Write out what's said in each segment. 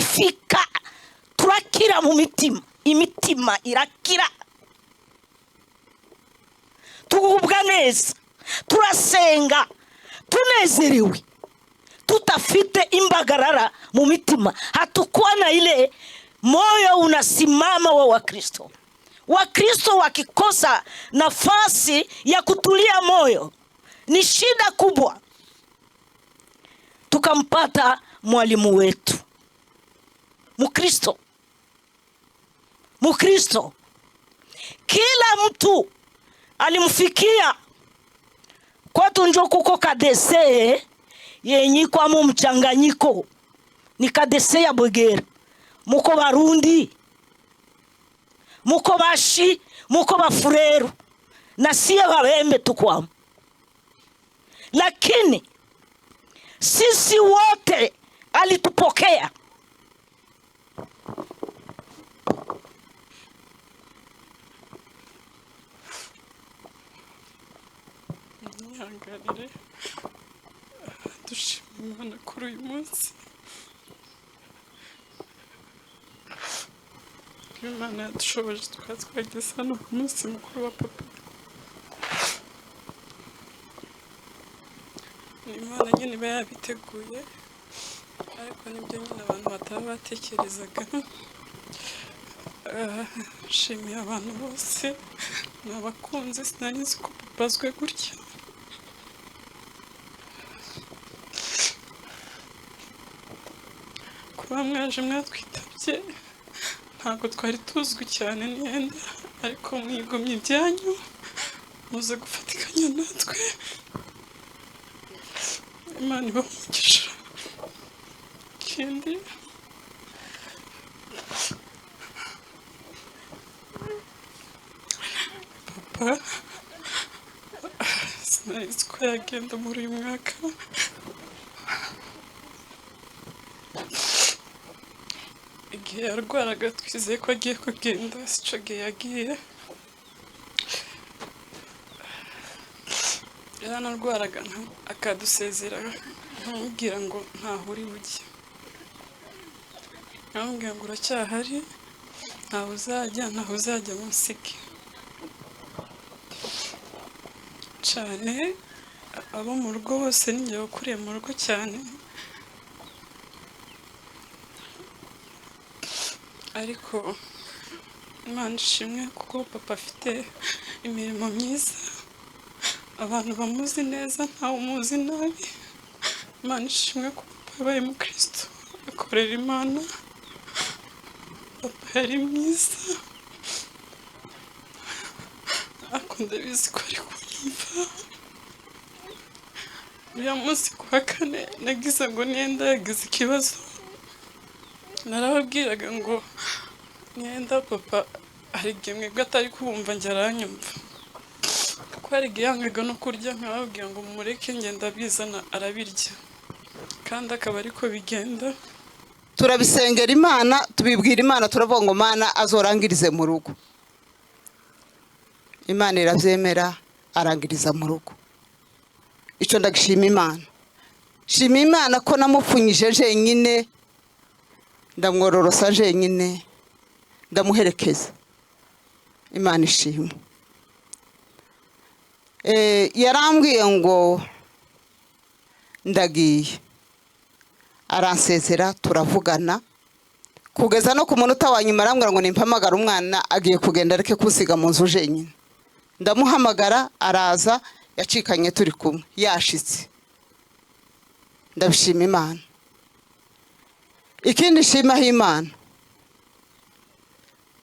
magnifica, turakira mu mitima, imitima irakira, tugubwa neza, turasenga tunezerewe, tutafite imbagarara mu mitima. Hatukuwa na ile moyo unasimama wa Wakristo. Wakristo wakikosa nafasi ya kutulia moyo ni shida kubwa. Tukampata mwalimu wetu Mkristo, kila mtu alimfikia. Kwetu njo kuko kadese yenye kwa mu mchanganyiko, ni kadese ya Bwegera. Muko Barundi, muko Bashi, muko Bafureru, na siye Babembe tukwamo. Lakini sisi wote alitupokea. Nyangarire dushima Imana kuri uyu munsi. Imana yadushoboje twageze hano ku munsi mukuru wa papa. Imana nyine iba yabiteguye, ariko nibyo nyine abantu bataba batekerezaga. Nshimiye abantu bose nabakunze, sinari nzi ko papa azwe gutya. Kuba mwaje mwatwitabye, ntabwo twari tuzwi cyane Nienda, ariko mwigomye ibyanyu muze gufatikanya natwe. Imana ibamugisha. Ikindi papa sinari nzi ko yagenda muri uyu mwaka. Igihe yarwaraga twizeye ko agiye kugenda, sico gihe yagiye. Yaranarwaraga akadusezera, nkamubwira ngo ntaho uri bujye, nkamubwira ngo uracyahari, ntaho uzajya musige. Cyane abo mu rugo bose ninjye wakuriye mu rugo cyane, ariko Imana ishimwe kuko papa afite imirimo myiza, abantu bamuzi neza, ntawe umuzi nabi. Imana ishimwe ko papa yabaye Mukristo, akorera Imana. Papa yari mwiza, ariko ndabizi ko ari kunyumva. Uriya munsi kuwa kane nagize ngo Nienda yagize ikibazo, narababwiraga ngo Nienda papa hari igihe mwebwe atari kubumva njye aranyumva, kuko hari igihe yangaga no kurya, nkababwira ngo mureke ngenda bizana arabirya, kandi akaba ariko bigenda. Turabisengera Imana, tubibwira Imana, turavuga ngo Mana azorangirize mu rugo. Imana iravyemera, arangiriza mu rugo. Ico ndagishima Imana. Shima Imana ko namupfunyije jenyine, ndamwororosa jenyine, ndamuherekeza. Imana ishimwe. Yarambwiye ngo ndagiye, aransezera, turavugana kugeza no ku munota wa nyuma. Arambwira ngo nimpamagara umwana agiye kugenda, areke kusiga mu nzu jenyine. Ndamuhamagara, araza, yacikanye turi kumwe, yashitse. Ndabishima Imana. Ikindi shimaho Imana,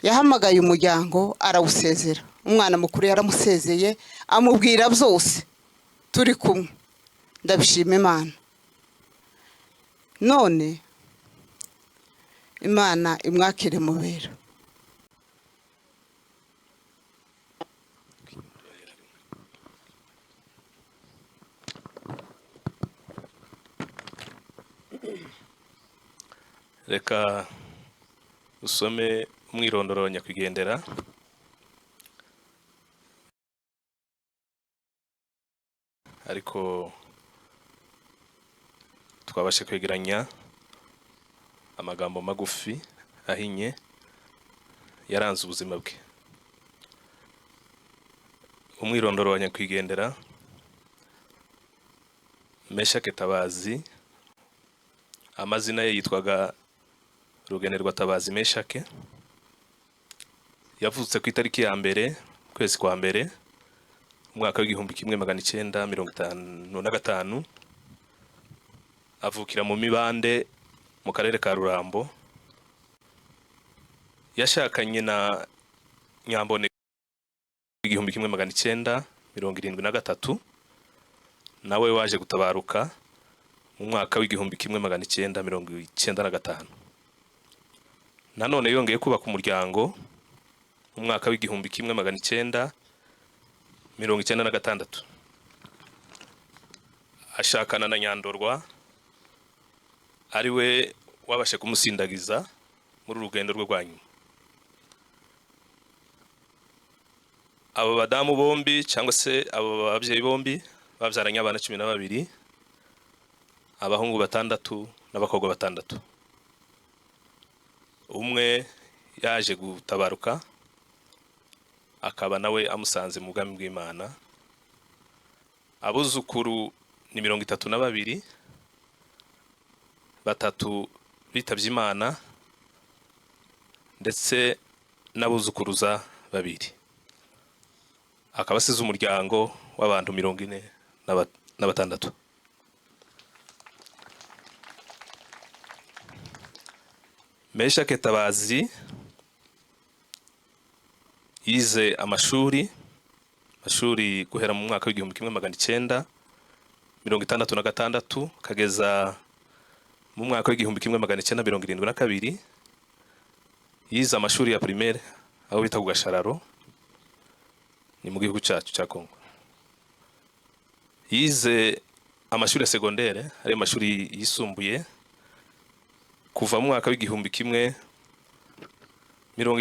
yahamagaye umuryango arawusezera. Umwana mukuru yaramusezeye, amubwira byose turi kumwe. Ndabishima Imana. None Imana imwakire mubera. Reka usome umwirondoro wa nyakwigendera. Ariko twabashe kwegeranya amagambo magufi ahinye yaranze ubuzima bwe. Umwirondoro wa nyakwigendera Meshake Tabazi, amazina ye yitwaga Rugenerwa Tabazi Meshake. Yavutse ku itariki ya mbere kwezi kwa mbere umwaka w'igihumbi kimwe magana icyenda mirongo itanu na gatanu. Avukira mu Mibande mu karere ka Rurambo. Yashakanye na Nyambone igihumbi kimwe magana icyenda mirongo irindwi na gatatu, nawe waje gutabaruka mu mwaka w'igihumbi kimwe magana icyenda mirongo icyenda na gatanu. Nanone yongeye kubaka umuryango mu mwaka w'igihumbi kimwe magana icyenda mirongo icyenda na gatandatu, ashakana na Nyandorwa ari we wabashe kumusindagiza muri urugendo rwe rwa nyuma. Abo badamu bombi cyangwa se abo babyeyi bombi babyaranye abana 12, abahungu 6 n'abakobwa 6. Umwe yaje gutabaruka akaba nawe amusanze mu bwami bw'Imana. Abuzukuru ni 32, 3 bitavye Imana ndetse n'abuzukuruza 2. Akaba asize umuryango w'abantu 46. Meshake Tabazi yize amashuri guhera mu mwaka w'igihumbi kimwe magana icyenda mirongo itandatu na gatandatu kageza mu mwaka w'igihumbi kimwe magana icyenda mirongo irindwi na kabiri. Yize amashuri ya primaire aho bita ku Gashararo, ni mu gihugu cyacu cya Kongo. Yize amashuri ya secondaire ari amashuri yisumbuye kuva mu mwaka w'igihumbi kimwe mirongo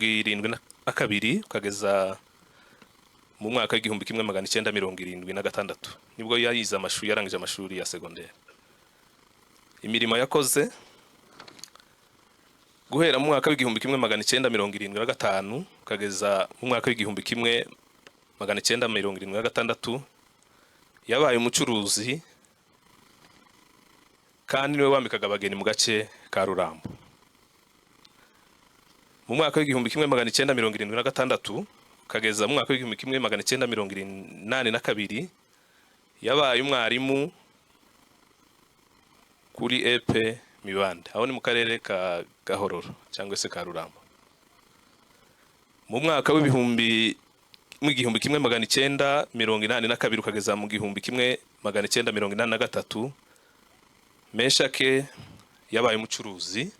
irindwi na kabiri kageza mu mwaka w'igihumbi kimwe magana icyenda mirongo irindwi na gatandatu, nibwo yayize amashuri, yarangije amashuri ya secondaire. Imirimo yakoze guhera mu mwaka w'igihumbi kimwe magana icyenda mirongo irindwi na gatanu kageza mu mwaka w'igihumbi kimwe magana icyenda mirongo irindwi na gatandatu, yabaye umucuruzi kandi niwe wambikaga abageni mu gace ka Rurambo. Mu mwaka w'igihumbi kimwe magana icyenda mirongo irindwi na gatandatu kageza mu mwaka w'igihumbi kimwe magana icyenda mirongo inani na kabiri, yabaye umwarimu kuri EP Mibande, aho ni mu karere ka Gahororo cyangwa se ka Rurambo. Mu mwaka w'igihumbi kimwe magana icyenda mirongo inani na kabiri kageza mu gihumbi kimwe magana icyenda mirongo inani na gatatu, Meshake yabaye umucuruzi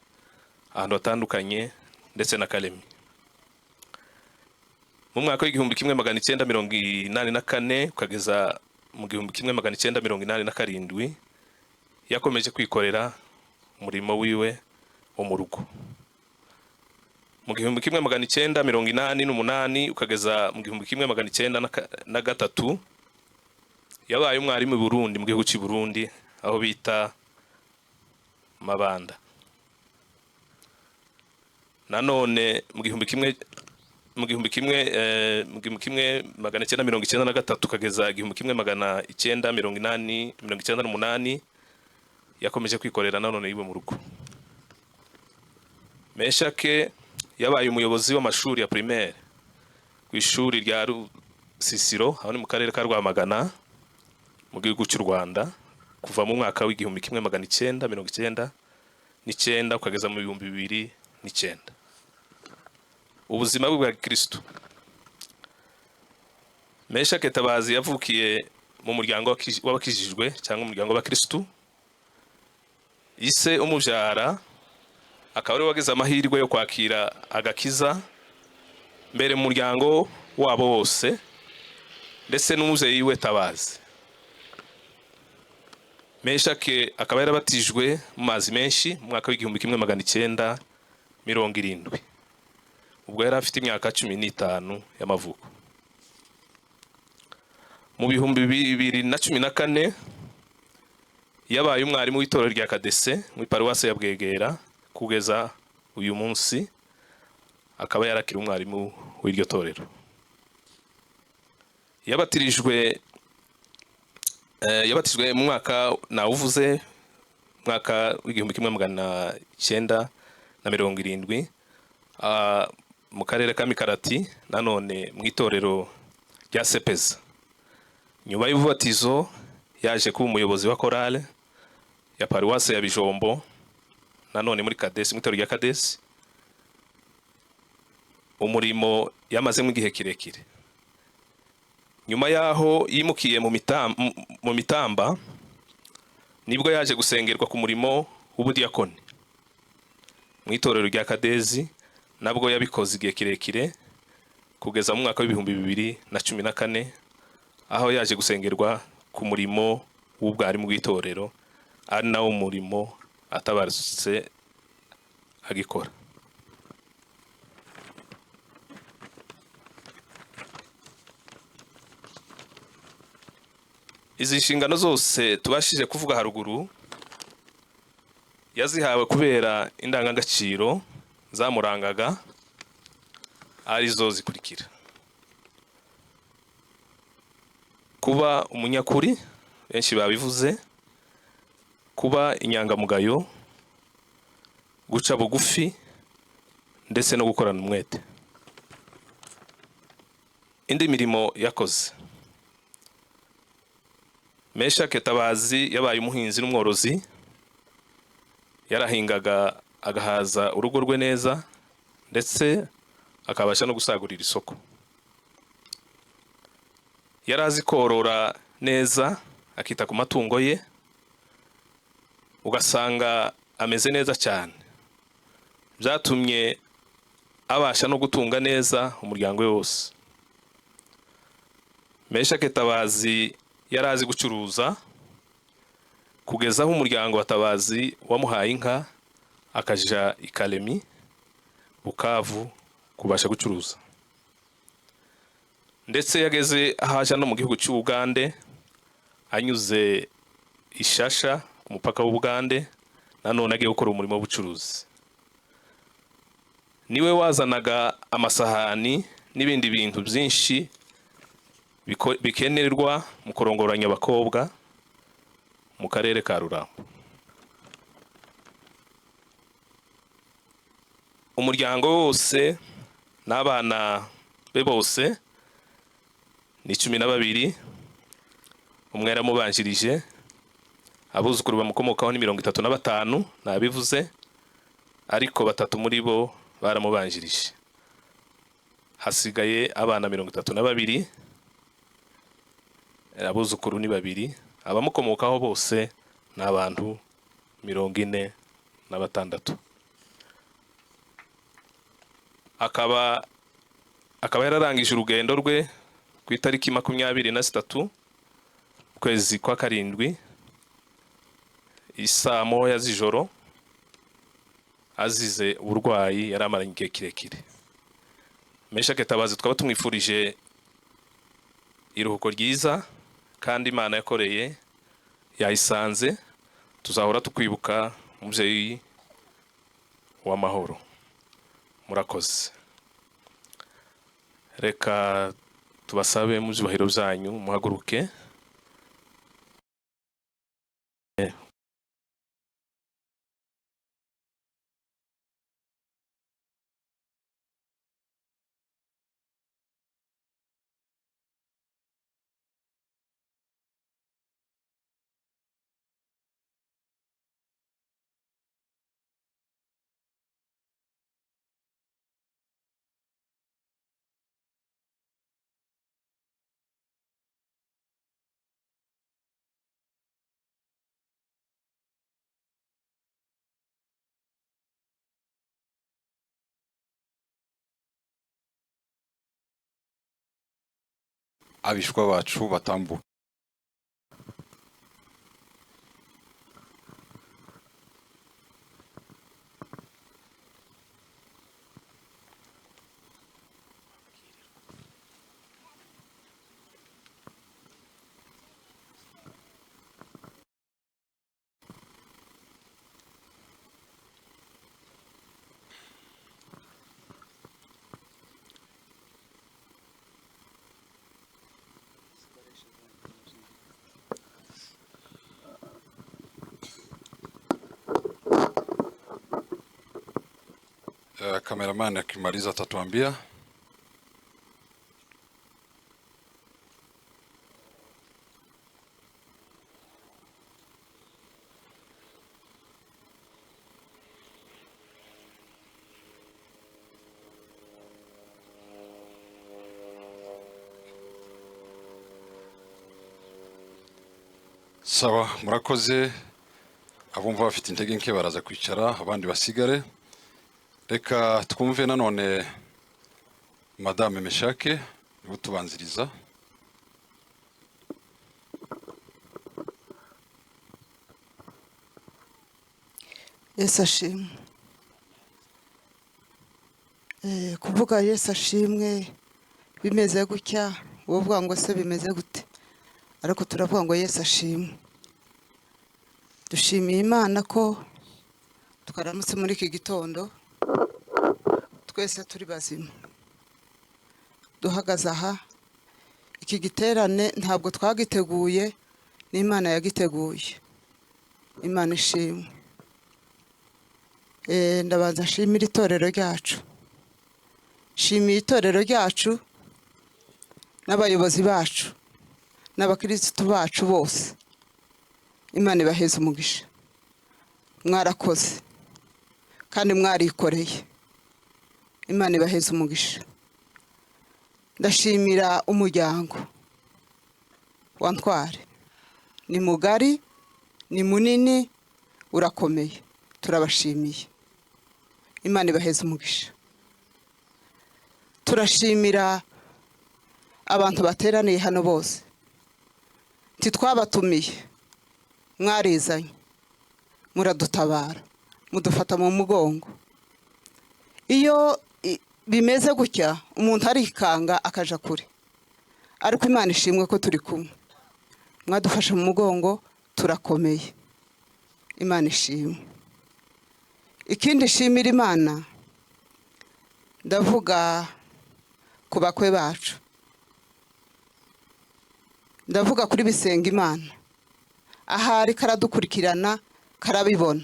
ahantu hatandukanye ndetse na Kalemi. Mu mwaka w'igihumbi kimwe magana icyenda mirongo inani na kane kugeza mu gihumbi kimwe magana icyenda mirongo inani na karindwi, yakomeje kwikorera umurimo wiwe wo mu rugo. Mu gihumbi kimwe magana icyenda mirongo inani n'umunani ukageza mu gihumbi kimwe magana icyenda na gatatu, yabaye umwarimu i Burundi, mu gihugu cy'i Burundi aho bita Mabanda. Nanone mu gihumbi kimwe magana icyenda mirongo icyenda na gatatu kageza igihumbi kimwe magana icyenda mirongo icyenda n'umunani, yakomeje kwikorera nanone yiwe mu rugo. Meshake yabaye umuyobozi w'amashuri ya primaire ku ishuri rya Rusisiro aho ni mu karere ka Rwamagana mu gihugu cy'u Rwanda kuva mu mwaka w'igihumbi kimwe magana icyenda mirongo icyenda n'icyenda ukageza mu 2009. Ubuzima bwe bwa Kristo. Meshake Tabazi yavukiye mu muryango w'abakijijwe cyangwa umuryango w'abakristo. Ise umubyara akaba ari wagize amahirwe yo kwakira agakiza mbere mu muryango wabo wose ndetse n'umubyeyi we Tabazi. Meshake akaba yarabatijwe mu mazi menshi mu mwaka w'igihumbi kimwe magana icyenda mirongo irindwi, ubwo yari afite imyaka 15 y'amavuko. Mu 2014 yabaye umwarimu w'itorero rya Kadese mu paruwasi ya Bwegera kugeza uyu munsi akaba yarakira umwarimu w'iryo torero. Yabatijwe mu mwaka nawuvuze mwaka w'igihumbi kimwe magana cyenda na 70 mu karere ka Mikarati, nanone mu itorero rya Sepeza. Nyuma y'ububatizo yaje kuba umuyobozi wa korale ya paruwasi ya Bijombo, nanone muri Kadesi, mu itorero rya Kadesi, umurimo yamazemo igihe kirekire. Nyuma yaho yimukiye mu Mitamba nibwo yaje gusengerwa ku murimo w'ubudiyakoni mu itorero rya Kadezi, nabwo yabikoze igihe kirekire kugeza mu mwaka w'ibihumbi 2014 aho yaje gusengerwa ku murimo w'ubwarimu bw'itorero, ari nawo umurimo atabarutse agikora. Izi nshingano zose tubashije kuvuga haruguru yazihawe kubera indangagaciro zamurangaga, arizo zikurikira: kuba umunyakuri, benshi babivuze, kuba inyangamugayo, guca bugufi, ndetse no gukorana umwete. Indi mirimo yakoze: Mesha Ketabazi yabaye umuhinzi n'umworozi, yarahingaga agahaza urugo rwe neza ndetse akabasha no gusagurira isoko. Yarazi korora neza, akita ku matungo ye, ugasanga ameze neza cyane. Byatumye abasha no gutunga neza umuryango we wose. Mesha Ketabazi yarazi gucuruza kugeza aho umuryango wa Tabazi wamuhaye inka akaja Ikalemi Bukavu kubasha gucuruza. Ndetse yageze ahaja no mu gihugu cy'Ugande anyuze Ishasha ku mupaka w'Ugande, nanone agiye gukora umurimo w'ubucuruzi. Niwe wazanaga amasahani n'ibindi bintu byinshi bikenerwa mu kurongoranya abakobwa mu karere ka Rurambo. Umuryango wose n'abana be bose ni 12, umwe yaramubanjirije, abuzukuru bamukomokaho ni 35 nabivuze, ariko 3 muri bo baramubanjirije. Hasigaye abana 32, abuzukuru ni 2, abamukomokaho bose ni abantu 46. Akaba yararangije urugendo rwe ku itariki 23 kwezi kwa karindwi isaa moya z'ijoro azize uburwayi yari amaranye igihe kirekire. Mesha Ketabazi twaba tumwifurije iruhuko ryiza, kandi Imana yakoreye yayisanze. Tuzahora tukwibuka umubyeyi w'amahoro. Murakoze. Reka tubasabe mu byubahiro byanyu muhaguruke. Abishwa bacu batambuka. Cameraman akimaliza atatuambia. Sawa, murakoze. Abumva bafite intege nke baraza kwicara, abandi basigare. Reka twumve nanone Madame Meshake niwe tubanziriza. Yesu ashimwe. Kuvuga Yesu ashimwe bimeze gutya, wovuga ngo se bimeze gute? Ariko turavuga ngo Yesu ashimwe. Dushimiye Imana ko tukaramutse muri iki gitondo twese turi bazima. Duhagaze aha, iki giterane ntabwo twagiteguye, ni Imana yagiteguye. Imana ishimwe. Ndabanza nshimira itorero ryacu. Shimiye itorero ryacu n'abayobozi bacu n'abakristo bacu bose. Imana ibaheze umugisha. Mwarakoze kandi mwarikoreye. Imana ibaheze umugisha. Ndashimira umuryango wa Ntwari. Ni mugari, ni munini, urakomeye. Turabashimiye. Imana ibaheze umugisha. Turashimira abantu bateraniye hano bose. Titwabatumiye, mwarizanye, muradutabara, mudufata mu mugongo. Iyo bimeze gutya, umuntu arikanga akaja kure. Ariko Imana ishimwe ko turi kumwe. Mwadufasha mu mugongo, turakomeye. Imana ishimwe. Ikindi shimira Imana, ndavuga ku bakwe bacu. Ndavuga kuri Bisenga Imana. Ahari karadukurikirana, karabibona.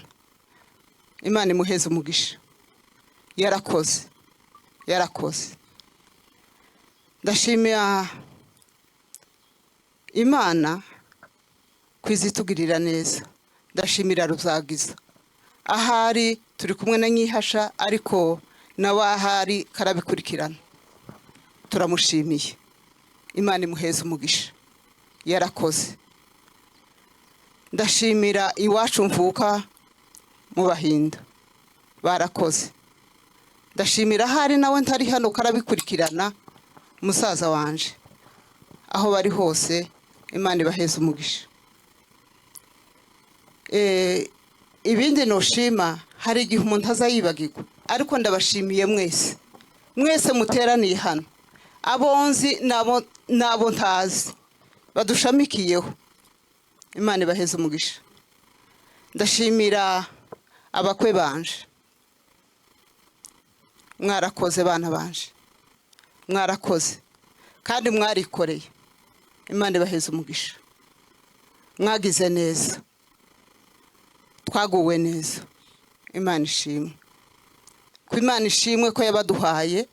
Imana imuheze umugisha. Yarakoze. Yarakoze. Ndashimira Imana kwizitugirira neza. Ndashimira Ruzagiza. Ahari turi kumwe na Nyihasha, ariko nawe ahari karabikurikirana. Turamushimiye. Imana imuheze umugisha. Yarakoze. Ndashimira iwacu mvuka mu Bahinda. Barakoze. Ndashimira ahari nawe ntari hano karabikurikirana, musaza wanje. Aho bari hose, Imana ibaheze umugisha. Ibindi noshima, hari igihe umuntu azayibagirwa, ariko ndabashimiye mwese. Mwese muteraniye hano. Abonzi nabo ntazi badushamikiyeho. Imana ibaheze umugisha. Ndashimira abakwe banje. Mwarakoze bana banje. Mwarakoze kandi mwarikoreye. Imana ibaheze umugisha. Mwagize neza. Twaguwe neza. Imana ishimwe. Ko Imana ishimwe ko yabaduhaye,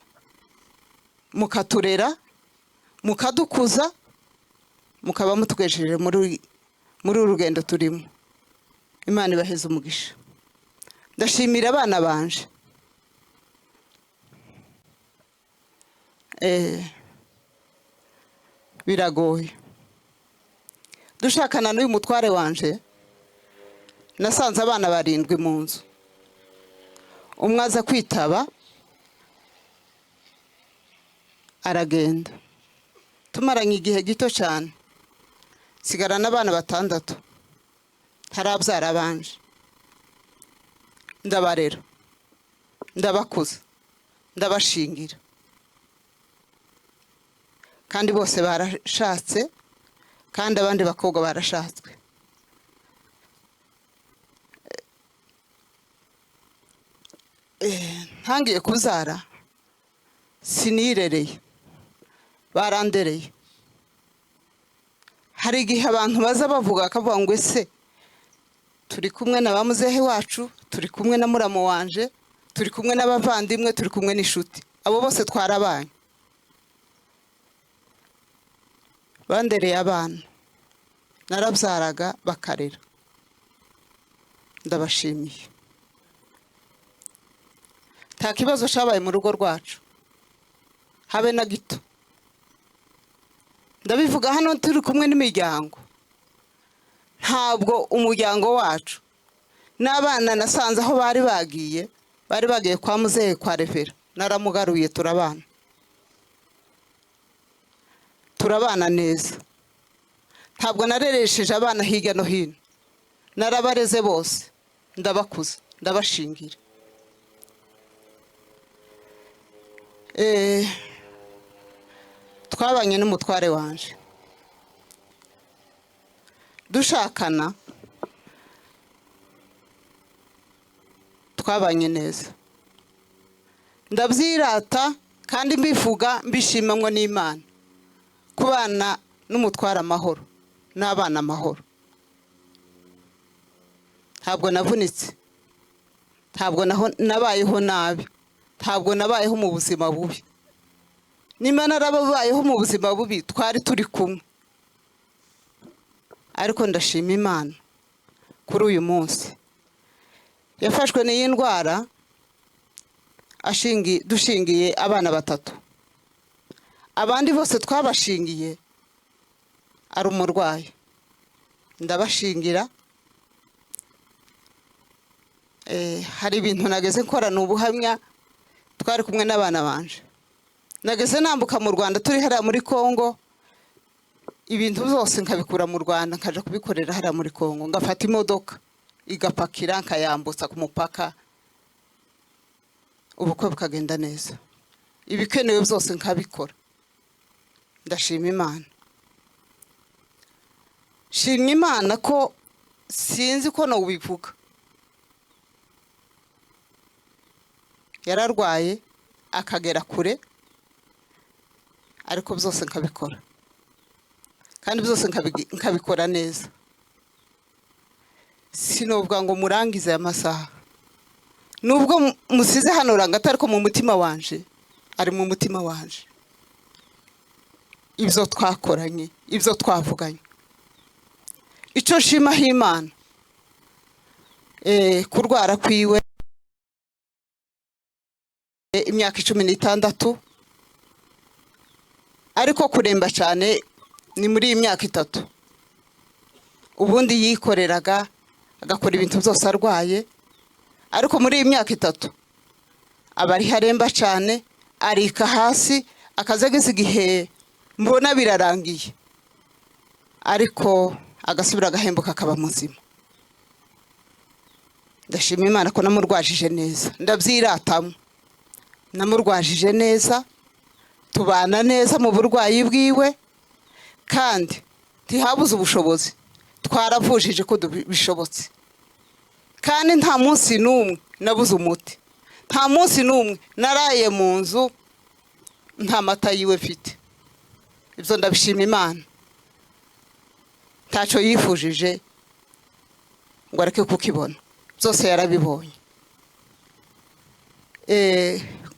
mukaturera, mukadukuza, mukaba mutugejeje muri urugendo turimo. Imana ibaheze umugisha. Ndashimira abana banje. Biragoye. Dushakana n'uyu mutware wanje, nasanze abana 7 mu nzu. Umwe aza kwitaba, aragenda. Tumaranye igihe gito cyane. Sigarana abana 6. Ntarabyara banje. Ndabarera. Ndabakuza. Ndabashingira. Kandi bose barashatse, kandi abandi bakobwa barashatswe. Ntangiye kuzara, sinirereye, barandereye. Hari igihe abantu baza bavuga akavuga ngo ese turi kumwe na bamuzehe wacu, turi kumwe na muramo wanje, turi kumwe n'abavandimwe, turi kumwe n'inshuti, abo bose twarabanye. Bandereye abana, narabyaraga bakarera, ndabashimiye. Nta kibazo cyabaye mu rugo rwacu habe na gito. Ndabivuga hano turi kumwe n'imiryango. Ntabwo umuryango wacu n'abana nasanze aho bari bagiye kwa muzehe kwa Revera, naramugaruye, turabana neza. Ntabwo nareresheje abana hirya no hino, narabareze bose, ndabakuza, ndabashingira. Twabanye n'umutware wanje, dushakana twabanye neza. Ndabyirata kandi mbivuga mbishimamwe n'Imana, kubana n'umutware amahoro n'abana amahoro. Ntabwo navunitse, ntabwo nabayeho nabi, ntabwo nabayeho mu buzima bubi. Nimba narababayeho mu buzima bubi twari turi kumwe, ariko ndashima Imana kuri uyu munsi. Yafashwe n'iyi ndwara dushingiye abana 3, abandi bose twabashingiye ari umurwayi, ndabashingira. Hari ibintu nageze nkorana ubuhamya, twari kumwe n'abana banje, nageze nambuka mu Rwanda, turi hariya muri Kongo, ibintu byose nkabikura mu Rwanda nkaja kubikorera hariya muri Kongo, ngafata imodoka igapakira nkayambutsa ku mupaka, ubukwe bukagenda neza, ibikenewe byose nkabikora. Ndashima Imana. Shimye Imana ko sinzi ko no ubivuga. Yararwaye akagera kure, ariko byose nkabikora, kandi byose nkabikora neza. Sinovuga ngo murangize amasaha, nubwo musize hano rangata, ariko mu mutima wanje ari mu mutima wanje. Ibyo twakoranye, ibyo twavuganye, icyo nshima Imana, kurwara kwiwe imyaka 16, ariko kuremba cyane ni muri iyi myaka 3. Ubundi yikoreraga agakora ibintu byose arwaye, ariko muri iyi myaka 3 abari haremba cyane, arika hasi, akazageza igihe mbona birarangiye, ariko agasubira agahembuka akaba muzima. Ndashima Imana ko namurwajije neza, ndabyiratamo, namurwajije neza, tubana neza mu burwayi bwiwe, kandi ntihabuze ubushobozi, twaravujije ko bishobotse. Kandi nta munsi n'umwe nabuze umuti, nta munsi n'umwe naraye mu nzu nta mata yiwe mfite. Ibyo ndabishima Imana. Ntacyo yifujije ngo areke kukibona, byose yarabibonye.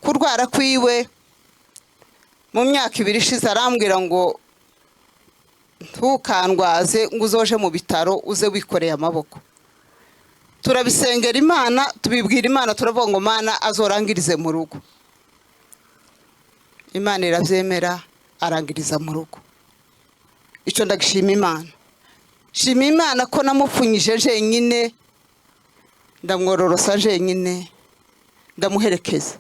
Kurwara kwiwe mu myaka 2 ishize arambwira ngo ntukandwaze, ngo uzoje mu bitaro uze wikoreye amaboko. Turabisengera Imana, tubibwira Imana, turavuga ngo Mana azorangirize mu rugo. Imana irabyemera, arangiriza mu rugo. Icyo ndagishima Imana. Shima Imana ko namupfunyije jenyine, ndamwororosa jenyine, ndamuherekeza.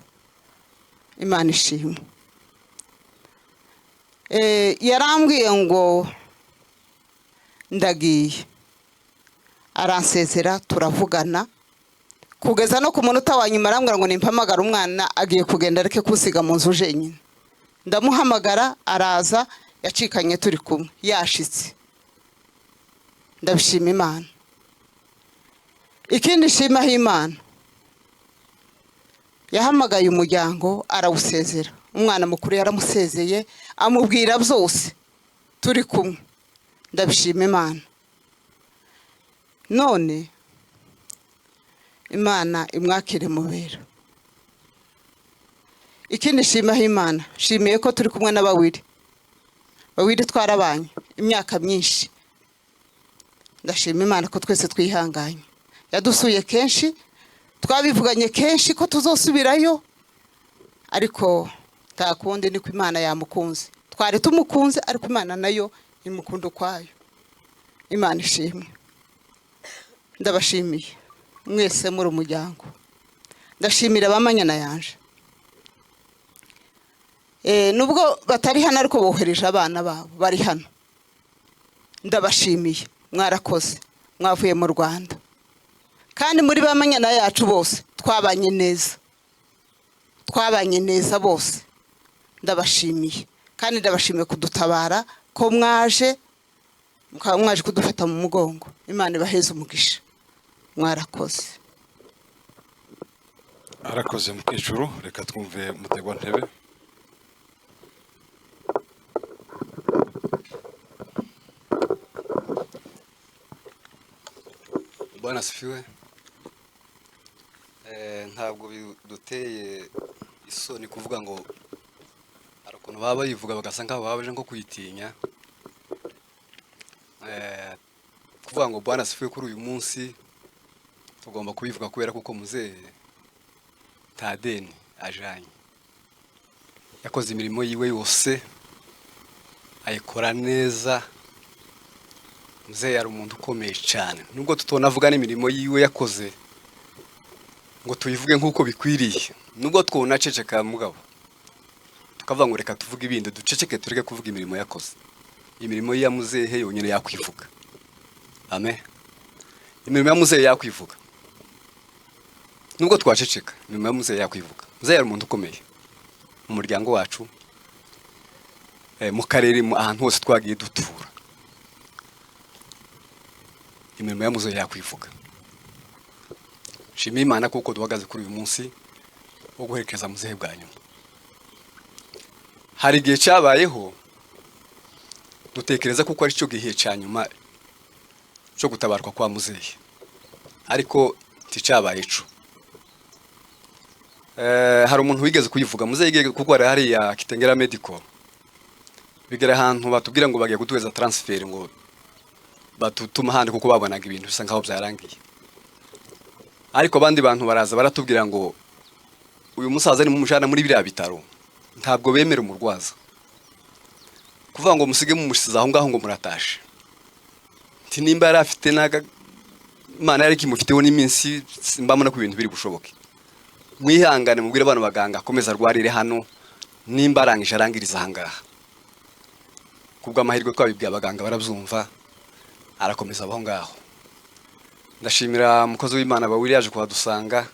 Imana ishimwe. Yarambwiye ngo ndagiye, aransezera, turavugana, kugeza no ku munota wa nyuma arambwira ngo nimpamagara umwana agiye kugenda areke kusiga mu nzu jenyine. Ndamuhamagara, araza, yacikanye turi kumwe, yashitse. Ndabishima Imana. Ikindi shima Imana, yahamagaye umuryango arawusezera. Umwana mukuru yaramusezeye, amubwira byose turi kumwe. Ndabishima Imana. None Imana imwakire mubera. ikindi shimaho Imana, shimiye ko turi kumwe n'abawiri twarabanye imyaka myinshi. Ndashima Imana ko twese twihanganye, yadusuye kenshi, twabivuganye kenshi ko tuzosubirayo, ariko nta kundi niko Imana yamukunze. Twari tumukunze ariko Imana nayo imukunda ukwayo. Imana ishimwe. Ndabashimiye mwese muri umuryango, ndashimira abamanyana yanje. Nubwo batari hano ariko bohereje abana babo bari hano. Ndabashimiye, mwarakoze, mwavuye mu Rwanda. Kandi muri bamanyana yacu bose twabanye neza bose. Ndabashimiye kandi ndabashimiye kudutabara ko mwaje, mukaba mwaje kudufata mu mugongo. Imana ibaheze umugisha, mwarakoze. Arakoze mukecuru, reka twumve Mutegwa Ntebe. Bwana asifiwe. Ntabwo biduteye isoni kuvuga ngo hari ukuntu baba bayivuga bagasa nkaho babaje nko kuyitinya. Kuvuga ngo Bwana asifiwe kuri uyu munsi tugomba kubivuga kubera kuko Muzehe Tadeni ajanye yakoze imirimo yiwe yose ayikora neza. Muzehe yari umuntu ukomeye cyane, nubwo tutonavuga n'imirimo yiwe yakoze ngo tuyivuge nk'uko bikwiriye, nubwo twonaceceka mugabo tukavuga ngo reka tuvuge ibindi, duceceke tureke kuvuga imirimo yakoze. Imirimo ya Muzehe yonyine yakwivuga. Amen. Imirimo ya Muzehe yakwivuga, nubwo twaceceka imirimo ya Muzehe yakwivuga. Muzehe yari umuntu ukomeye mu muryango wacu, mu karere, ahantu hose twagiye dutura. Imirimo ya Muzehe yakwivuga. Shimira Imana kuko duhagaze kuri uyu munsi wo guherekeza Muzehe bwa nyuma. Hari igihe cyabayeho dutekereza kuko ari cyo gihe cya nyuma cyo gutabarwa kwa Muzehe, ariko ticyabaye cyo. Hari umuntu wigeze kuyivuga, Muzehe yigeze kuko ari hariya Kitengera Medical, bigera ahantu batubwira ngo bagiye kuduheza transfer ngo batutuma handi kuko babonaga ibintu bisa nkaho byarangiye. Ariko abandi bantu baraza baratubwira ngo uyu musaza ni mumujana muri biriya bitaro, ntabwo bemera umurwaza, kuvuga ngo musige mumusiza aho ngaho ngo muratashe. Nti nimba yari afite naga Imana yari kimufiteho n'iminsi, mbamona ko ibintu biri bushoboke. Mwihangane mubwire abantu baganga akomeza arwarire hano, nimba arangije arangiriza ahangaha. Kubwa amahirwe twabibwiye abaganga barabyumva, arakomeza aho ngaho. Ndashimira umukozi w'Imana bawiri yaje kuhadusanga,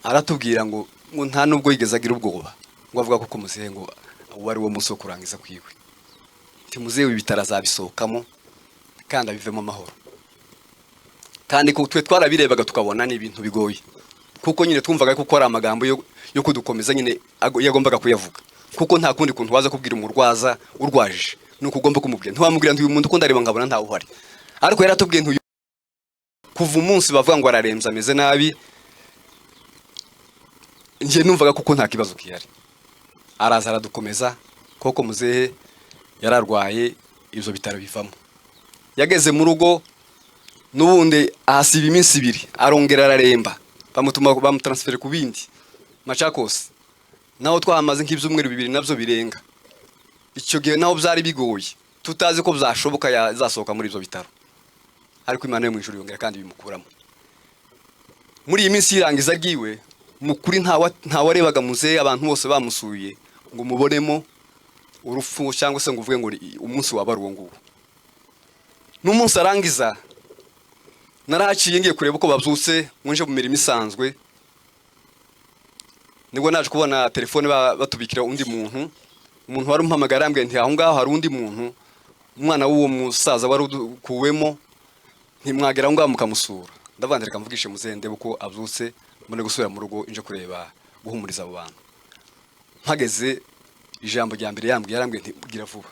aratubwira ngo nta nubwo yigeze agira ubwoba, ngo avuga ko Muzehe ngo wari wo munsi wo kurangiza kwiwe. Nti Muzehe ibitaro azabisohokamo kandi abivemo amahoro. Kandi ko twe twarabirebaga tukabona ni ibintu bigoye, kuko nyine twumvaga ko ari amagambo yo kudukomeza nyine yagombaga kuyavuga, kuko nta kundi kuntu waza kubwira umurwaza urwaje nuko ugomba kumubwira. Ntiwamubwira nti uyu muntu ko ndareba ngabona ntawe uhari, ariko yaratubwiye nti kuva umunsi bavuga ngo araremza ameze nabi, nje numvaga kuko nta kibazo kihari. Araza aradukomeza koko Muzehe yararwaye, ibyo bitaro bivamo. Yageze mu rugo n'ubundi ahasiba iminsi 2 arongera araremba, bamutransfere ku bindi Machakos, naho twahamaze nk'ibyumweru 2 nabyo birenga. Icyo gihe naho byari bigoye, tutazi ko byashoboka yazasohoka muri ibyo bitaro, ariko Imana yo mu ijuru yongera kandi bimukuramo. Muri iyi minsi irangiza ryiwe mukuri ntawarebaga Muzehe, abantu bose bamusuye ngo mubonemo urupfu cyangwa se ngo uvuge ngo umunsi waba ari uwo nguwo. N'umunsi arangiza narahaciye ngiye kureba uko babyutse, munje mu mirimo isanzwe, nibwo naje kubona telefone batubikira undi muntu wari umpamagara ambwiye nti aho ngaho hari undi muntu, umwana w'uwo musaza wari kuwemo, ntimwagera aho ngaho mukamusura. Ndavandira kamvugishe Muzehe ndebe uko abyutse, mbone gusubira mu rugo inje kureba guhumuriza abo bantu. Mpageze ijambo rya mbere yarambwiye nti gira vuba,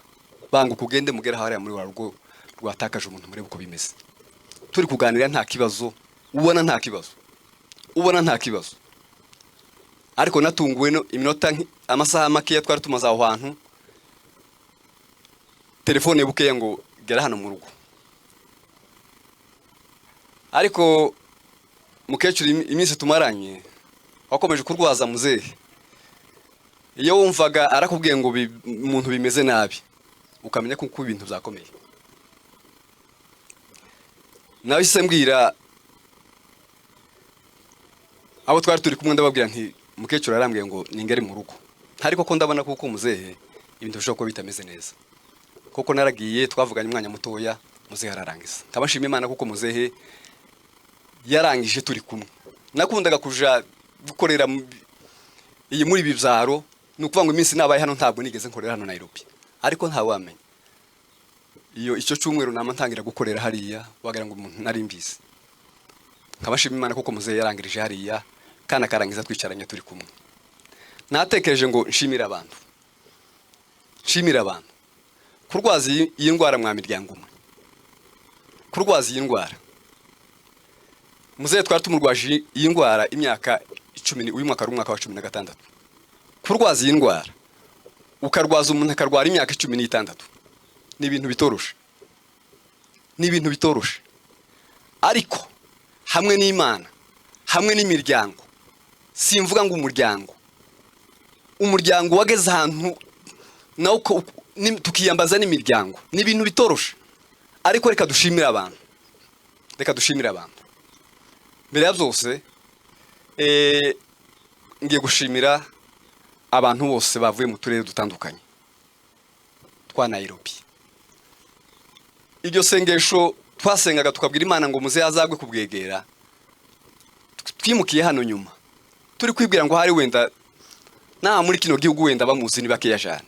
banga kugende mugera hariya muri wa rugo rwatakaje umuntu, murebe uko bimeze. Turi kuganira nta kibazo, ubona nta kibazo, ariko natunguwe no iminota amasaha make twari tumaze aho hantu telefone bukeya ngo gera hano mu rugo. Ariko mukecuru iminsi tumaranye wakomeje kurwaza muzehe. Iyo wumvaga arakubwiye ngo umuntu bimeze nabi ukamenya ko ibintu byakomeye. Nawe se mbwira abo twari turi kumwe ndababwira nti mukecuru arambwiye ngo ningere mu rugo. Ariko ko ndabona kuko muzehe ibintu bishobora kuba bitameze neza. Kuko naragiye twavuganye umwanya mutoya muzehe ararangiza. Kabashima Imana kuko muzehe yarangije turi kumwe. Nakundaga kuja gukorera iyi muri bibyaro nukuvuga ngo iminsi nabaye hano ntabwo nigeze nkorera hano Nairobi. Ariko nta wamenye. Iyo icyo cyumweru nama ntangira gukorera hariya wagira ngo umuntu nari mbizi. Kabashima Imana kuko muzehe yarangirije hariya kana karangiza twicaranye turi kumwe. Natekereje ngo nshimira abantu. Nshimira abantu. Kurwaza iyi ndwara mwa miryango umwe. Kurwaza iyi ndwara. Muzehe twari tumurwaje iyi ndwara imyaka 10 uyu mwaka wa 16. Kurwaza iyi ndwara ukarwaza umuntu akarwara imyaka 16 ni ibintu bitoroshe. Ni ibintu bitoroshe. Ariko hamwe n'Imana, hamwe n'imiryango. Simvuga ngo umuryango wageze ahantu nawo tukiyambaza n'imiryango. Ni ibintu bitoroshe. Ariko reka dushimira abantu. Reka dushimira abantu. Mbere ya byose ngiye gushimira abantu bose bavuye mu turere dutandukanye twa Nairobi. Iryo sengesho twasengaga tukabwira Imana ngo muze azagwe kubwegera. Twimukiye hano nyuma. Turi kwibwira ngo hari wenda na muri kino gihugu wenda bamuzi ni bakeya cyane.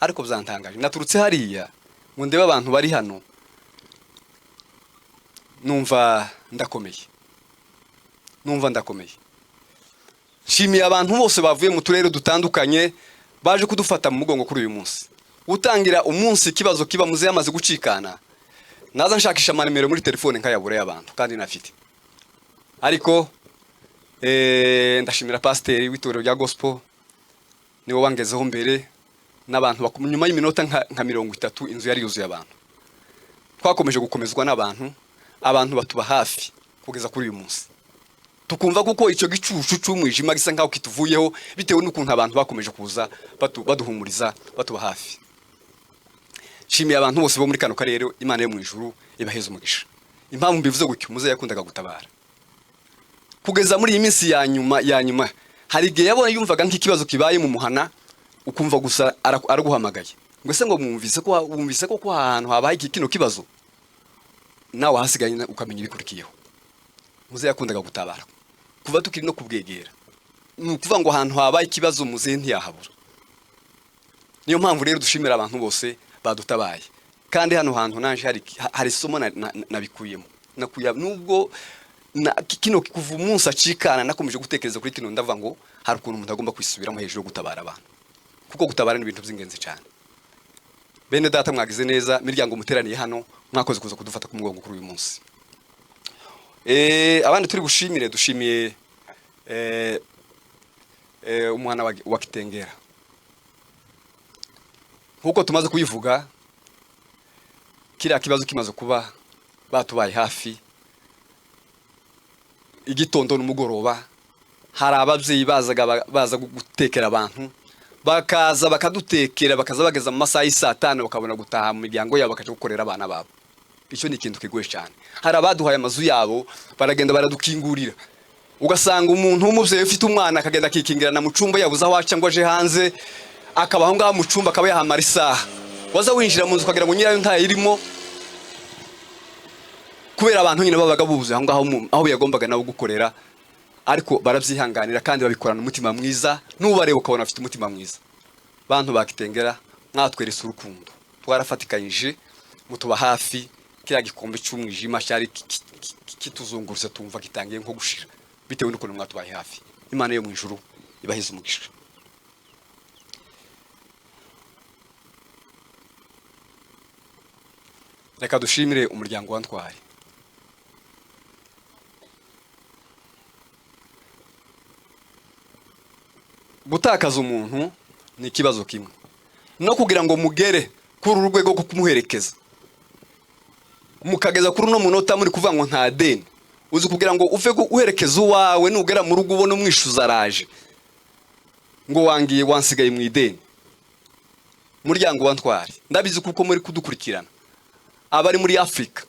Ariko byantangaje. Naturutse hariya ngo ndebe abantu bari hano. Numva ndakomeye. Nshimiye abantu bose bavuye mu turere dutandukanye baje kudufata mu mugongo kuri uyu munsi. Utangira umunsi kibazo kiba muze yamaze gucikana. Naza nshakisha amanimero muri telefone nkayabura y'abantu kandi nafite. Ariko ndashimira pasiteri w'itorero rya gospel niwe wangezeho mbere n'abantu nyuma y'iminota nka 30 inzu yari yuzuye abantu. Twakomeje gukomezwa n'abantu batuba hafi kugeza kuri uyu munsi. Tukumva kuko icyo gicucu cy'umwijima gisa nkaho kituvuyeho bitewe n'ukuntu abantu bakomeje kuza baduhumuriza batuba hafi. Shimiye abantu bose bo muri kano karere Imana yo mu ijuru ibaheza umugisha. Impamvu mbivuze gutyo muze yakundaga gutabara. Kugeza muri iyi minsi ya nyuma hari igihe yabona yumvaga nk'ikibazo kibaye mu muhana ukumva gusa araguhamagaye. Ngo se ngo wumvise ko ahantu habaye kino kibazo nawe hasigaye ukamenya ibikurikiyeho. Muze yakundaga gutabara. Kuva tukiri no kubwegera. Nukuvuga ngo ahantu habaye ikibazo muze ntiyahabura. Niyo mpamvu rero dushimira abantu bose badutabaye. Kandi hano hantu nanje hari somo nabikuyemo. Nakuya nubwo kino kuva umunsi acikana nakomeje gutekereza kuri kino ndavuga ngo hari ukuntu umuntu agomba kwisubiramo hejuru yo gutabara abantu. Kuko gutabara ni ibintu by'ingenzi cyane. Bene data mwagize neza miryango muteraniye hano mwakoze kuza kudufata ku mugongo kuri uyu munsi. Abandi turi bushimire dushimiye umwana wa Kitengera. Nkuko tumaze kuyivuga kiriya kibazo kimaze kuba batubaye hafi igitondo n'umugoroba hari ababyeyi baza gutekera abantu bakaza bakadutekera bakaza bageza mu masaha y'5 bakabona gutaha mu miryango yabo bakaje gukorera abana babo. Icyo ni ikintu kigoye cyane. Hari abaduhaye amazu yabo baragenda baradukingurira. Ugasanga umuntu w'umubyeyi ufite umwana akagenda akikingirana mu cumba yabuza aho aca ngo aje hanze akabaho ngaho mu cumba akaba yahamara isaha. Waza winjira mu nzu ukagira ngo nyirayo ntayo irimo kubera abantu nyine babaga buzuye aho ngaho aho yagombaga nawo gukorera. Ariko barabyihanganira kandi babikorana umutima mwiza n'ubareba ukabona afite umutima mwiza. Bantu ba Kitengera mwatwerese urukundo. Twarafatikanyije mutuba hafi kiriya gikombe cy'umwijima cyari kituzungurutse tumva gitangiye nko gushira bitewe n'ukuntu mwatubaye hafi. Imana yo mu ijuru ibaheze umugisha. Reka dushimire umuryango wa Ntwari. gutakaza umuntu ni ikibazo kimwe, no kugira ngo mugere kuri uru rwego rwo kumuherekeza mukageza kuri uno munota muri kuvuga ngo nta deni, uzi kugira ngo uve uherekeza uwawe nugera mu rugo ubona umwishuza araje ngo wangiye wansigaye mu ideni. Muryango wa Ntwari, ndabizi kuko muri kudukurikirana, abari muri Afrika,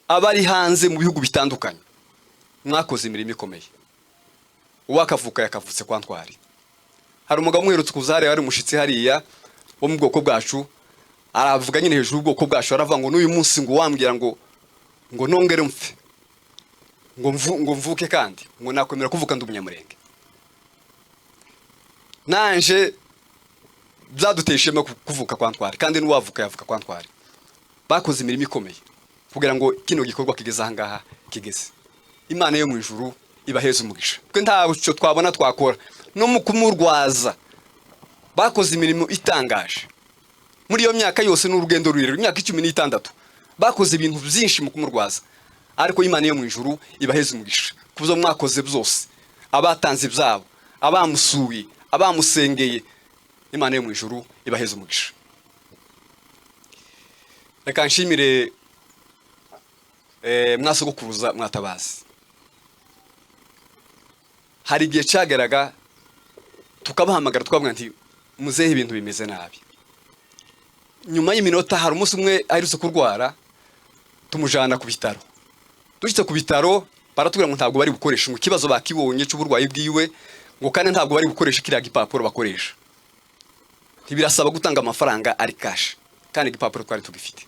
abari hanze mu bihugu bitandukanye, mwakoze imirimo ikomeye. Uwakavuka yakavutse kwa Ntwari. Hari umugabo mwerutse kuzare ari mushitsi hariya wo mu bwoko bwacu, aravuga nyine hejuru ubwoko bwacu, aravuga ngo n'uyu munsi ngo wambwira ngo nongere mfe ngo mvuke kandi ngo nakwemera kuvuka ndi umunyamurenge. Nanje byaduteshemo kuvuka kwa Ntwari, kandi n'uwavuka yavuka kwa Ntwari. Bakoze imirimo ikomeye kugira ngo kino gikorwa kigeze ahangaha kigeze. Imana yo mu ijuru ibaheze umugisha, twe nta cyo twabona twakora no mu kumurwaza. Bakoze imirimo itangaje muri iyo myaka yose, n'urugendo rurerure, imyaka 16 bakoze ibintu byinshi mu kumurwaza, ariko Imana yo mu ijuru ibaheze umugisha kuzo mwakoze byose, abatanze byabo, abamusuye, abamusengeye. Imana yo mu ijuru ibaheze umugisha. Reka nshimire mwasogokuruza Mwatabazi. Hari igihe cyageraga tukabahamagara tukavuga nti muzehe ibintu bimeze nabi. Nyuma y'iminota hari umunsi umwe aherutse kurwara, tumujana ku bitaro. Dushitse ku bitaro baratubwira ngo ntabwo bari gukoresha, ngo kibazo bakibonye cy'uburwayi bwiwe, ngo kandi ntabwo bari gukoresha kiriya gipapuro bakoresha. Ntibirasaba gutanga amafaranga ari cash, kandi igipapuro twari tugifite.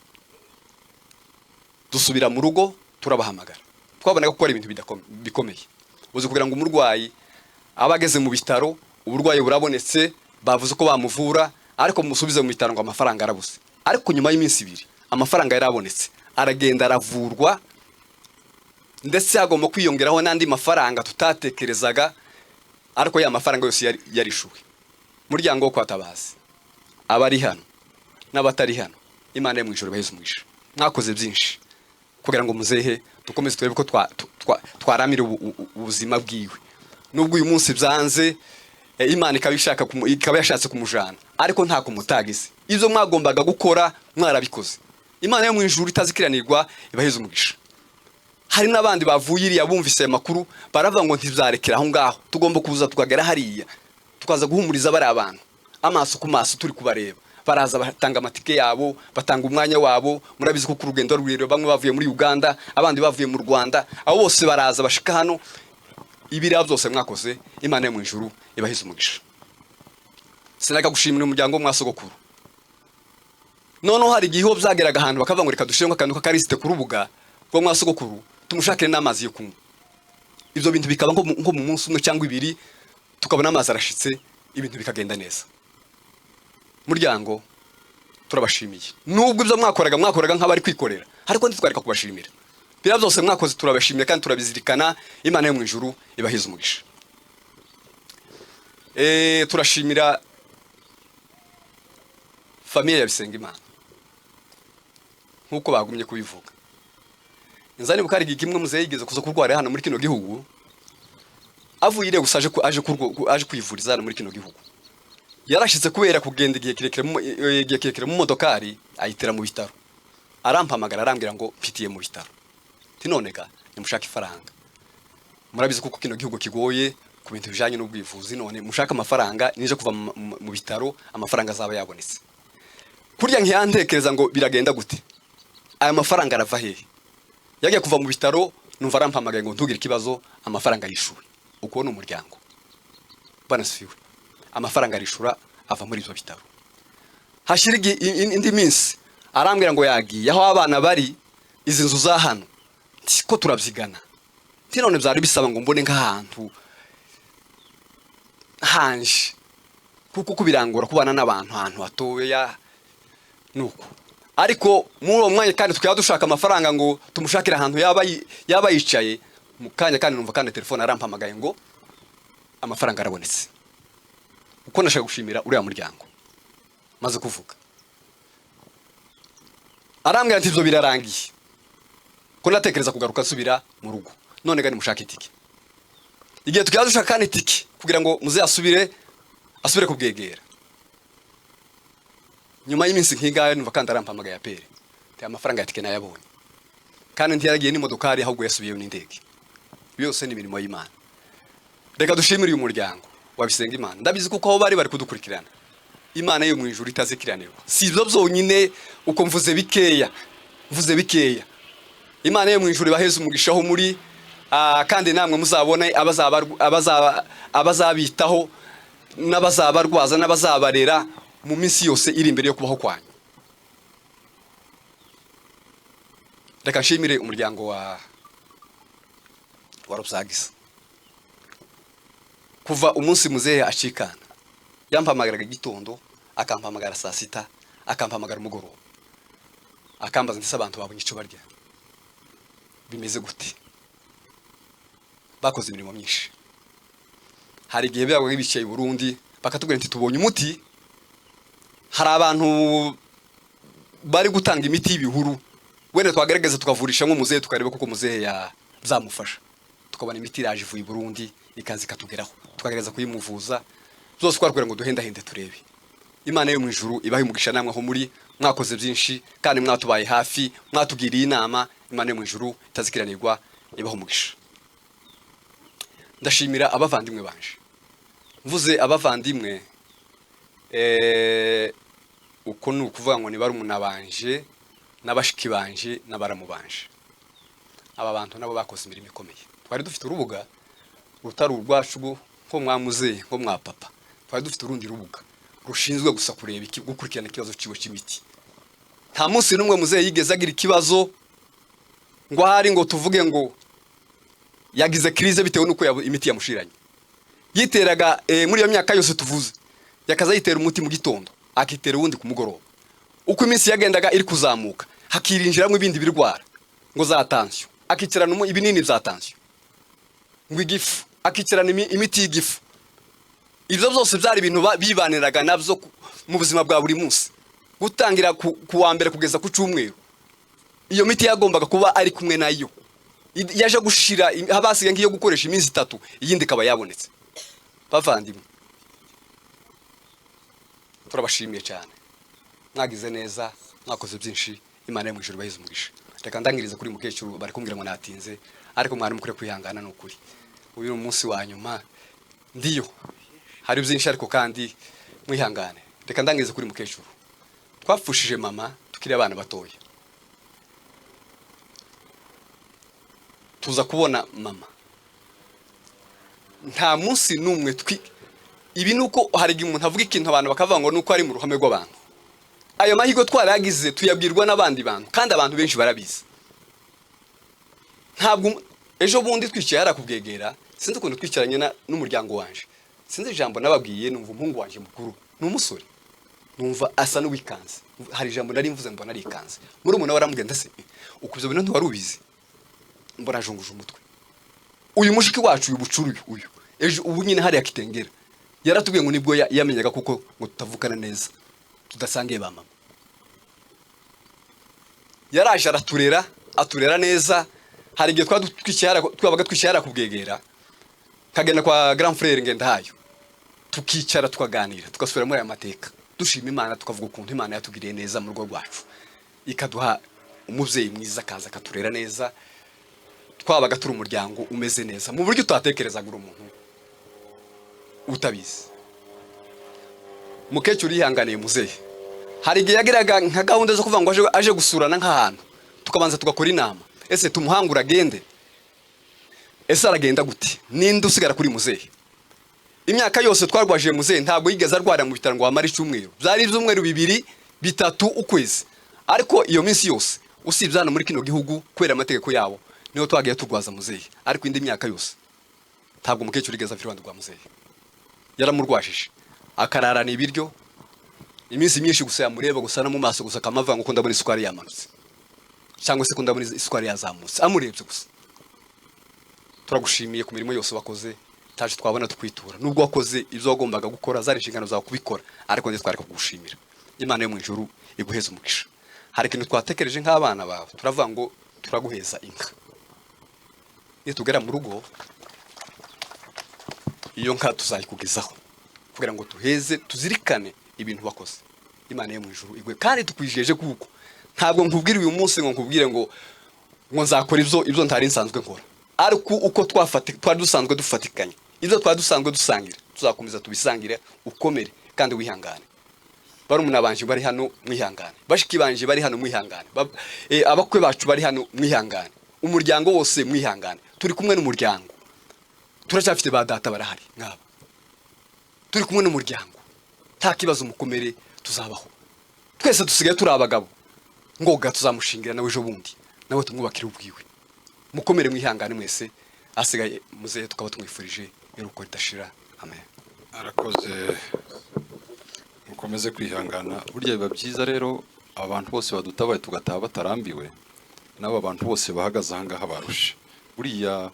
Dusubira mu rugo turabahamagara, twabonaga ko ari ibintu bikomeye. Uzi kugira ngo umurwayi abageze mu bitaro, uburwayi burabonetse, bavuze ko bamuvura, ariko musubize mu bitaro ngo amafaranga arabuze. Ariko nyuma y'iminsi 2 amafaranga yarabonetse, aragenda aravurwa, ndetse agomba kwiyongeraho n'andi mafaranga tutatekerezaga, ariko ya mafaranga yose yarishuwe. Muryango wo Kwatabazi, abari hano n'abatari hano, Imana yo mu ijuru baheze umugisha. Mwakoze byinshi kugira ngo muzehe dukomeze twebe ko twaramira ubuzima bwiwe. Nubwo uyu munsi byanze, Imana ikaba yashatse kumujana, ariko nta kumutagize. Ibyo mwagombaga gukora mwarabikoze. Imana yo mu ijuru itazikiranirwa ibaheze umugisha. Hari n'abandi bavuye iriya bumvise amakuru baravuga ngo ntizarekera aho ngaho, tugomba kuza tukagera hariya tukaza guhumuriza bari abantu, amaso ku maso turi kubareba. Baraza batanga amatike yabo, batanga umwanya wabo. Murabizi ko urugendo rurerure, bamwe bavuye muri Uganda, abandi bavuye mu Rwanda, abo bose baraza bashika hano. Ibira byose mwakoze, Imana yo mu ijuru ibaheze umugisha. Sinaga gushimira umuryango mwasogokuru. Noneho hari igihe ho byageraga ahantu bakavuga ngo reka dushiremo akantu k'akarisite ku rubuga rwo mwasogokuru, tumushakire n'amazi yo kunywa. Ibyo bintu bikaba nko mu munsi umwe cyangwa 2, tukabona amazi arashitse, ibintu bikagenda neza. Muryango turabashimiye, nubwo ibyo mwakoraga nk'abari kwikorera, ariko ntitwareka kubashimira. Bira byose mwakoze turabashimiye kandi turabizirikana. Imana yo mu ijuru ibaheze umugisha. Turashimira famille ya Bisengimana nkuko bagumye kubivuga. Inzani bukari gikimwe muzehe yigeze kuza kurwara hano muri kino gihugu, avuye ire gusaje aje kwivuriza hano muri kino gihugu. Yarashitse kubera kugenda igihe kirekire mu modokari, ayitera mu bitaro. Arampamagara arambwira ngo mfitiye mu bitaro. Tinoneka nimushaka ifaranga. Murabizi kuko kino gihugu kigoye ku bintu bijanye n'ubwivuzi, none mushaka amafaranga nije kuva mu bitaro, amafaranga azaba yabonetse. Kurya nkiyantekereza ngo biragenda gute, aya mafaranga arava hehe? Yagiye kuva mu bitaro, numva arampamagaye ngo ntugire ikibazo, amafaranga yishuwe. Uko n'umuryango banasifiwe, amafaranga arishura ava muri ibyo bitaro. Hashirigi indi minsi arambwira ngo yagiye aho abana bari, izi nzu za hano ko turabyigana. Tinone byari bisaba ngo mbone nk'ahantu hanje, kuko kubirangura kubana n'abantu ahantu hatoya nuko. Ariko muri uwo mwanya kandi tukaba dushaka amafaranga ngo tumushakira ahantu yaba yicaye mu kanya, kandi numva kandi telefone arampamagaye ngo amafaranga arabonetse. Uko nashaka gushimira uriya muryango maze kuvuga, arambwira ati ibyo birarangiye, ko natekereza kugaruka nsubira mu rugo, none gani mushaka itike. Igihe tukaba dushaka kandi itike kugira ngo muze asubire asubire kubwegera nyuma y'iminsi nk'ingahe numva kandi arampamagaye apere te amafaranga yatike nayabonye kandi ntiyaragiye n'imodokari ahubwo yasubiyeyo n'indege byose ni imirimo y'Imana. Reka dushimire uyu muryango wabisenga Imana. Ndabizi kuko aho bari kudukurikirana Imana yo mu ijuru itazikiranirwa. Si ibyo byonyine uko mvuze bikeya Imana yo mu ijuru ibaheze umugisha ho muri kandi namwe muzabone abazabitaho n'abazabarwaza n'abazabarera mu minsi yose iri imbere yo kubaho kwanyu. Reka nshimire umuryango wa Rubsagisa. Kuva umunsi muzehe acikana yampamagaraga igitondo, akampamagara saa sita, akampamagara umugoroba, akambaza ndetse abantu babonye icyo barya bimeze gute. Bakoze imirimo myinshi. Hari igihe byagwaga bicaye i Burundi bakatubwira nti tubonye umuti, hari abantu bari gutanga imiti y'ibihuru, wenda twagerageza tukavurisha nko muzehe tukareba kuko muzehe byamufasha, tukabona imiti iraje ivuye i Burundi ikazi katugeraho, tukagerageza kuyimuvuza zose twakwira ngo duhendahende turebe. Imana yo mu ijuru ibahe umugisha namwe aho muri, mwakoze byinshi kandi mwatubaye hafi, mwatugiriye inama. Imana yo mu ijuru itazikiranirwa ibahe umugisha. Ndashimira abavandimwe banje. Mvuze abavandimwe uko ni ukuvuga ngo ni barumuna banje n'abashiki banje n'abaramu banje. Aba bantu nabo bakoze imirimo ikomeye. Twari dufite urubuga rutari urwacu nko mwamuze nko mwa papa, twari dufite urundi rubuga rushinzwe gusa kureba gukurikirana ikibazo ciwe c'imiti. Nta munsi n'umwe muzehe yigeze agira ikibazo ngo hari ngo tuvuge ngo yagize crise bitewe nuko imiti yamushiranye. Yiteraga muri iyo myaka yose tuvuze yakaza yitera umuti mu gitondo akitera uwundi ku mugoroba. Uko iminsi yagendaga iri kuzamuka hakirinjiramo ibindi birwara ngo za tension, akikirana ibinini bya tension, ngo igifu akikirana imiti y'igifu. Ibyo byose byari ibintu bibaniraga nabyo mu buzima bwa buri munsi, gutangira ku wa mbere kugeza ku cyumweru. Iyo miti yagombaga kuba ari kumwe nayo, yaje gushira habasiga ngiyo gukoresha iminsi 3 iyindi kaba yabonetse. Bavandimwe turabashimiye cyane, mwagize neza, mwakoze byinshi. Imana yo mu ijuru bahize umugisha. Reka ndangiriza kuri mukecuru, bari kumbwira ngo natinze, ariko mwari mukure kwihangana n'ukuri. Uyu munsi wa nyuma ndiyo hari byinshi ariko kandi mwihangane. Reka ndangiriza kuri mukecuru. Twapfushije mama tukiri abana batoya, tuza kubona mama nta munsi numwe ibi nuko hari igihe umuntu avuga ikintu abantu bakavuga ngo nuko ari mu ruhame rw'abantu. Ayo mahirwe twaragize tuyabwirwa n'abandi bantu kandi abantu benshi barabizi. Ntabwo ejo bundi twicaye harakubwegera, sinzi ukuntu twicaranye n'umuryango wanje, sinzi ijambo nababwiye, numva umuhungu wanje mukuru n'umusore, numva asa n'uwikanze. Hari ijambo nari mvuze mbona ari ikanze, muri umuntu waramugenda se ukubyo bintu ntiwarubizi, mbona ajunguje umutwe. Uyu mushiki wacu uyu bucuru uyu ejo ubu nyine hari yakitengera yaratubwiye ngo nibwo yamenyaga kuko ngo tutavukana neza, tudasangiye ba mama. Yaraje aturera neza. Hari igihe twabaga twicara kubwegera, kagenda kwa grand frère ngenda hayo, tukicara tukaganira, tugasubira muri aya mateka, dushima Imana, tukavuga ukuntu Imana yatugiriye neza mu rugo rwacu, ikaduha umuvyeyi mwiza kaza katurera neza. Twabaga turi umuryango umeze neza mu buryo utatekerezaga uri umuntu utabizi. Mukecuru yihanganiye muzehe. Hari igihe yagiraga nka gahunda zo kuvuga ngo aje gusurana nk'ahantu, tukabanza tugakora inama, ese tumuhangura agende, ese aragenda gute, ninde usigara kuri muzehe. Imyaka yose twarwaje muzehe ntabwo yigeze arwara mu bitaro ngo amare icyumweru, byari ibyumweru 2, 3 ukwezi. Ariko iyo minsi yose usibyana muri kino gihugu kwera amategeko yabo niho twagiye turwaza muzehe. Ariko indi myaka yose ntabwo mukecuru igeze afite rwanda rwa muzehe. Yaramurwajije akararana ibiryo iminsi myinshi gusa, yamureba gusa no mu maso gusa akamava ngo ndabona isukari yamanutse cyangwa se ndabona isukari yazamutse, amurebye gusa. Turagushimiye ku mirimo yose wakoze, taje twabona tukwitura. Nubwo wakoze ibyo wagombaga gukora, zari inshingano zawe kubikora, ariko ndetse twareka kugushimira. Imana yo mu ijuru iguheza umugisha. Hari ikintu twatekereje nk'abana bawe, turavuga ngo turaguheza inka. Iyo tugera mu rugo iyo nka tuzayikugezaho, kugira ngo tuheze tuzirikane ibintu wakoze. Imana yo mu ijuru igwe kandi tukwijeje kuko ntabwo nkubwira uyu munsi ngo nkubwire ngo nzakora ibyo ntari nsanzwe nkora, ariko uko twari dusanzwe dufatikanye, ibyo twari dusanzwe dusangira, tuzakomeza tubisangire, ukomere kandi wihangane. Barumuna banje bari hano mwihangane, bashiki banje bari hano mwihangane, abakwe bacu bari hano mwihangane, umuryango wose mwihangane. Turi kumwe n'umuryango, turacyafite ba data barahari nkaba, turi kumwe n'umuryango, nta kibazo, mukomere, tuzabaho. Twese dusigaye turi abagabo, ngoga tuzamushingira nawe ejo bundi, nawe tumwubakire ubwiwe. Mukomere mwihangane mwese, asigaye muzehe tukaba tumwifurije iruko ridashira. Amen. Arakoze, mukomeze kwihangana. Burya biba byiza rero abantu bose badutabaye tugataha batarambiwe, n'aba bantu bose bahagaze aha ngaha barushe. Buriya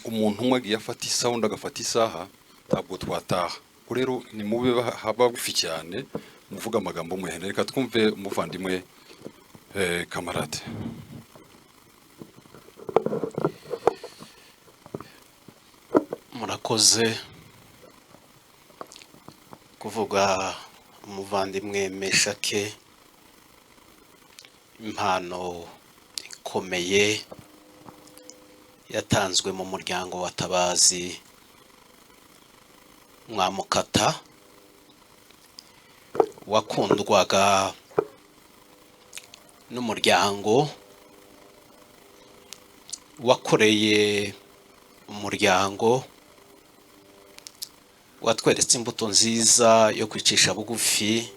umuntu umwe agiye afata isaha undi agafata isaha, ntabwo twataha. Rero ni mube haba bufi cyane muvuga amagambo muhene. Reka twumve umuvandimwe kamarade. Murakoze kuvuga umuvandimwe Meshake, impano ikomeye yatanzwe mu muryango wa Tabazi Mwamukata, wakundwaga n'umuryango, wakoreye umuryango, watweretse imbuto nziza yo kwicisha bugufi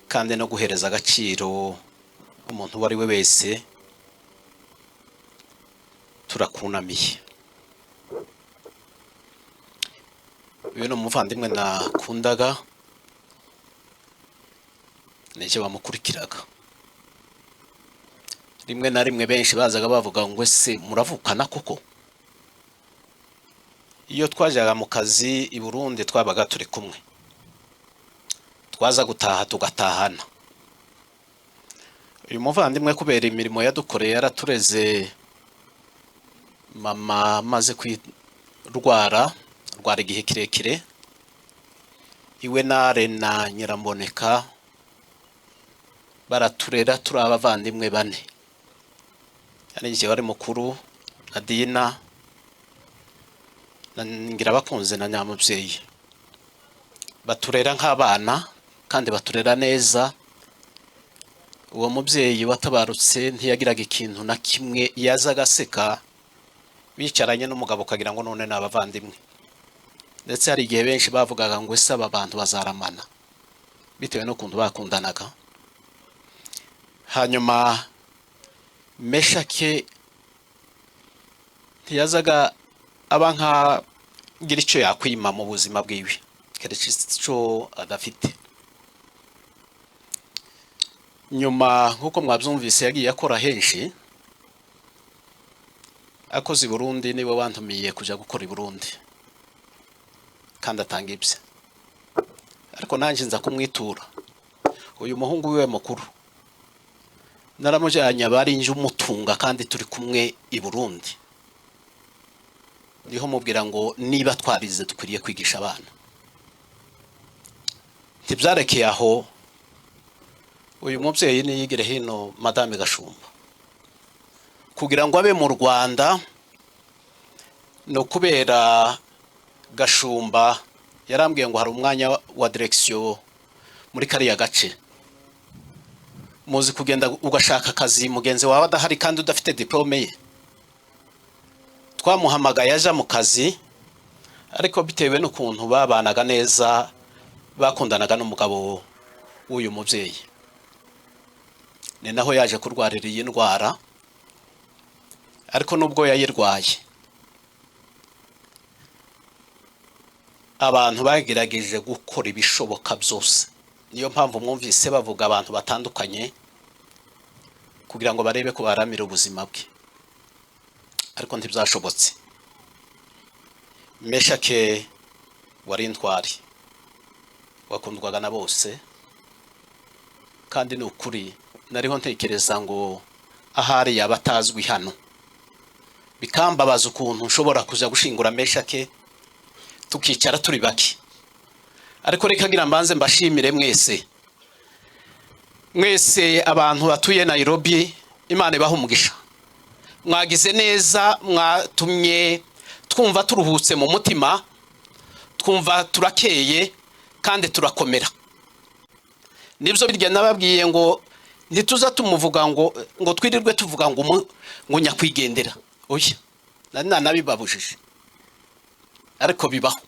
kandi no guhereza agaciro umuntu uwo ari we wese. Turakunamiye. Uyu ni umuvandimwe nakundaga, n'icyo bamukurikiraga. Rimwe na rimwe benshi bazaga bavuga ngo ese muravukana koko? Iyo twajaga mu kazi i Burundi twabaga turi kumwe, twaza gutaha tugatahana. Uyu muvandimwe kubera imirimo yadukoreye yaratureze, mama maze kwirwara igihe kirekire, iwe nare na Nyiramboneka baraturera turi abavandimwe bane. Yani igihe wari mukuru na Dina ngira bakunze na Nyamubyeyi, baturera nk'abana kandi baturera neza. Uwo mubyeyi watabarutse ntiyagiraga ikintu na kimwe, yazaga aseka bicaranye n'umugabo ukagira ngo none ni abavandimwe. Ndetse hari igihe benshi bavugaga ngo ese aba bantu bazaramana, bitewe n'ukuntu bakundanaga. Hanyuma Meshake ntiyazaga aba nkagira icyo yakwima mu buzima bwiwe, keretse icyo adafite. Nyuma nk'uko mwabyumvise yagiye akora henshi, akoze i Burundi, niwe wantumiye kujya gukora i Burundi kandi atanga ibye. Ariko nanjye nza kumwitura, uyu muhungu wiwe mukuru naramujyanye, abari nje umutunga kandi turi kumwe i Burundi. Ndiho mubwira ngo niba twarize dukwiriye kwigisha abana. Ntibyarekeye aho, uyu mubyeyi niyigire hino Madame Gashumba kugira ngo abe mu Rwanda. No kubera Gashumba yarambwiye ngo hari umwanya wa direction muri kariya gace, muzi kugenda ugashaka akazi mugenzi wawe adahari kandi udafite diplome ye. Twamuhamagaye aja mu kazi, ariko bitewe n'ukuntu babanaga neza, bakundanaga n'umugabo w'uyu mubyeyi, ni naho yaje kurwarira iyi ndwara. Ariko nubwo yayirwaye, abantu bagerageje gukora ibishoboka byose. Niyo mpamvu mwumvise bavuga abantu batandukanye kugira ngo barebe ko baramira ubuzima bwe, ariko ntibyashobotse. Meshake wari intwari, wakundwaga na bose, kandi ni ukuri nariho ntekereza ngo ahari yaba atazwi hano. Bikambabaza ukuntu nshobora kuza gushingura Meshake tukicara turi bake. Ariko reka ngira mbanze mbashimire mwese abantu batuye Nairobi, Imana ibaha umugisha. Mwagize neza, mwatumye twumva turuhutse mu mutima, twumva turakeye kandi turakomera. Nibyo birya nababwiye ngo ntituza tumuvuga ngo twirirwe tuvuga ngo nyakwigendera. Oya, nabibabujije. Ariko bibaho.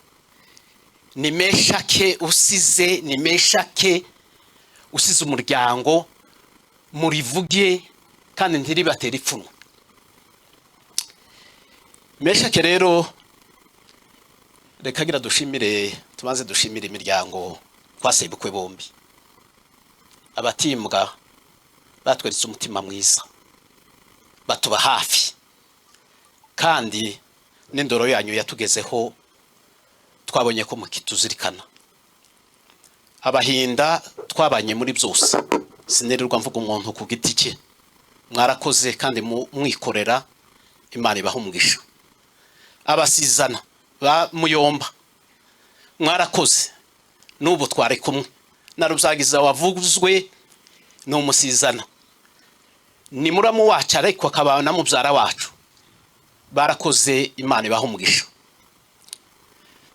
Ni Meshake usize, ni Meshake usize umuryango, murivuge kandi ntiribatera ipfunwe. Meshake rero reka gira tumaze dushimire imiryango twasebukwe bombi. Abatimbwa batweretse umutima mwiza, batuba hafi, kandi n'indoro yanyu yatugezeho twabonye ko mukituzirikana. Abahinda twabanye muri byose, sinerirwa mvuga umuntu ku giti cye. Mwarakoze kandi mwikorera, Imana ibaha umugisha. Abasizana ba Muyomba, mwarakoze, n'ubu twari kumwe. Na Rubyagiza wavuzwe ni umusizana, ni muramu wacu ariko akaba na mubyara wacu. Barakoze, Imana ibaha umugisha.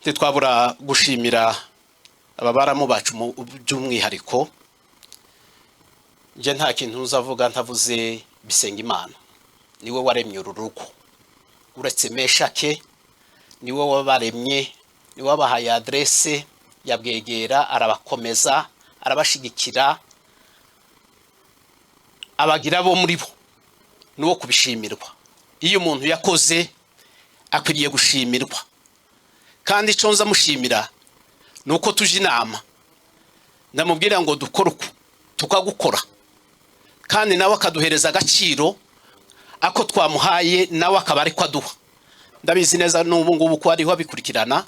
Twabura gushimira ababaramu bacu mu by'umwihariko. Nje nta kintu uzavuga ntavuze Bisengimana. Niwe waremye uru rugo. Uretse Meshake, niwe wabaremye, niwe wabahaye adresse ya Bwegera, arabakomeza, arabashigikira, abagira bo muri bo. Nuwo kubishimirwa. Iyo umuntu yakoze akwiriye gushimirwa. Kandi icyo nza mushimira nuko tuje inama, ndamubwira ngo dukore uko tukagukora, kandi nawe akaduhereza agaciro ako twamuhaye, nawe akaba ari ko aduha. Ndabizi neza n'ubu ngubu ko ariho abikurikirana.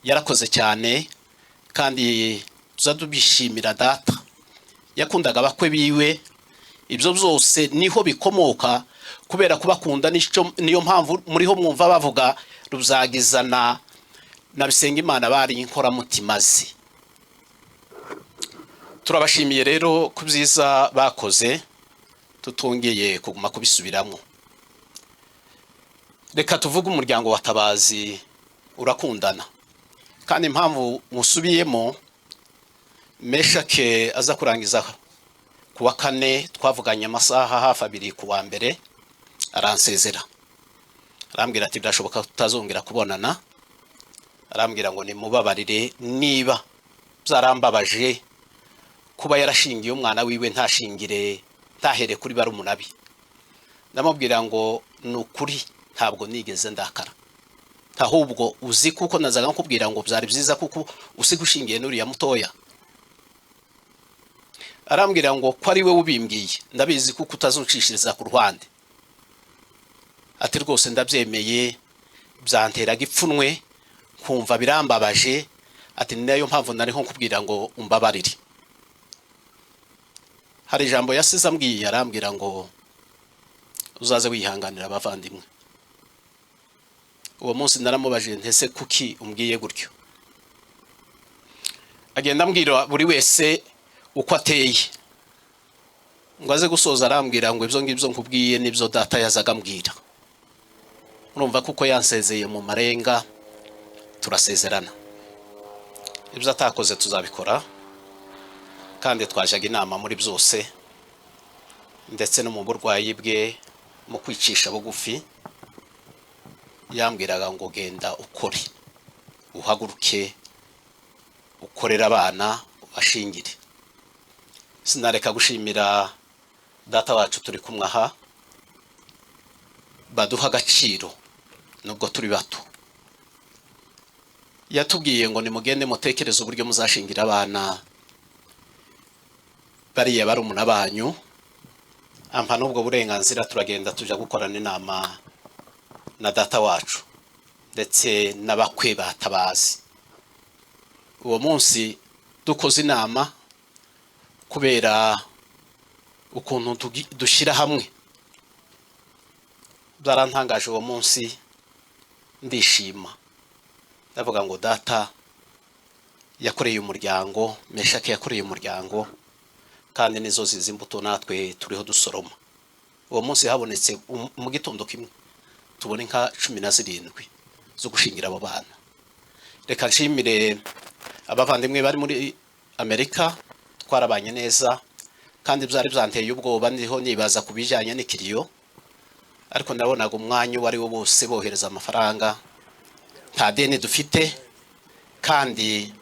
Yarakoze cyane kandi tuzadubishimira. Data yakundaga abakwe biwe, ibyo byose niho bikomoka, kubera kubakunda. Niyo mpamvu muriho mwumva bavuga Rubyagiza na Bisengimana bari inkoramutima ze. Turabashimiye rero ku byiza bakoze, tutongeye kuguma kubisubiramo. Reka tuvuge umuryango wa Tabazi urakundana, kandi impamvu musubiyemo, Meshake aza kurangiza kuwa 4, twavuganye amasaha hafi 2 kuwa mbere, aransezera. Arambwira ati birashoboka tutazongera kubonana. Arambwira ngo ni mubabarire niba byarambabaje kuba yarashingiye umwana wiwe ntahere kuri barumunabi. Ndamubwira ngo nukuri ntabwo nigeze ndakara, ahubwo uzi kuko nazaga nkubwira ngo byari byiza kuko usigushingiye n'uriya mutoya. Arambwira ngo ko ari we ubimbwiye, ndabizi kuko utazucishiriza ku ruhande. Ati rwose ndabyemeye, byanteraga ipfunwe kumva birambabaje. Ati nayo mpamvu nari nko kubwira ngo umbabarire. Hari ijambo yasize ambwiye, arambwira ngo uzaze wihanganira abavandimwe. Uwo munsi naramubaje ntese kuki umbwiye gutyo. Agenda ambwira buri wese uko ateye. Ngo aze gusoza arambwira ngo ibyo ngibyo nkubwiye nibyo data yazaga ambwira. Urumva kuko yansezeye mu marenga, turasezerana. Ibyo atakoze tuzabikora, kandi twajaga inama muri byose, ndetse no mu burwayi bwe mu kwicisha bugufi. Yambwiraga ngo genda ukore, uhaguruke, ukorera abana, ubashingire. Sinareka gushimira data wacu turi kumwe aha, baduha agaciro nubwo turi bato. Yatubwiye ngo nimugende mutekereze uburyo muzashingira abana bariya barumuna banyu. Ampa n'ubwo burenganzira, turagenda tuja gukorana inama na data wacu ndetse n'abakwe ba Tabazi. Uwo munsi dukoze inama kubera ukuntu dushyira hamwe. Byarantangaje uwo munsi, ndishima ndavuga ngo data yakoreye umuryango, Meshaki yakoreye umuryango, kandi nizo zizi imbuto natwe turiho dusoroma. Uwo munsi habonetse mu gitondo kimwe tubone nka 17 zo gushingira abo bana. Reka nshimire abavandimwe bari muri Amerika, twarabanye neza kandi byari byanteye ubwoba, ndiho nibaza kubijanye n'ikiriyo, ariko ndabonaga umwanya wari wo bose bohereza amafaranga, nta deni dufite, kandi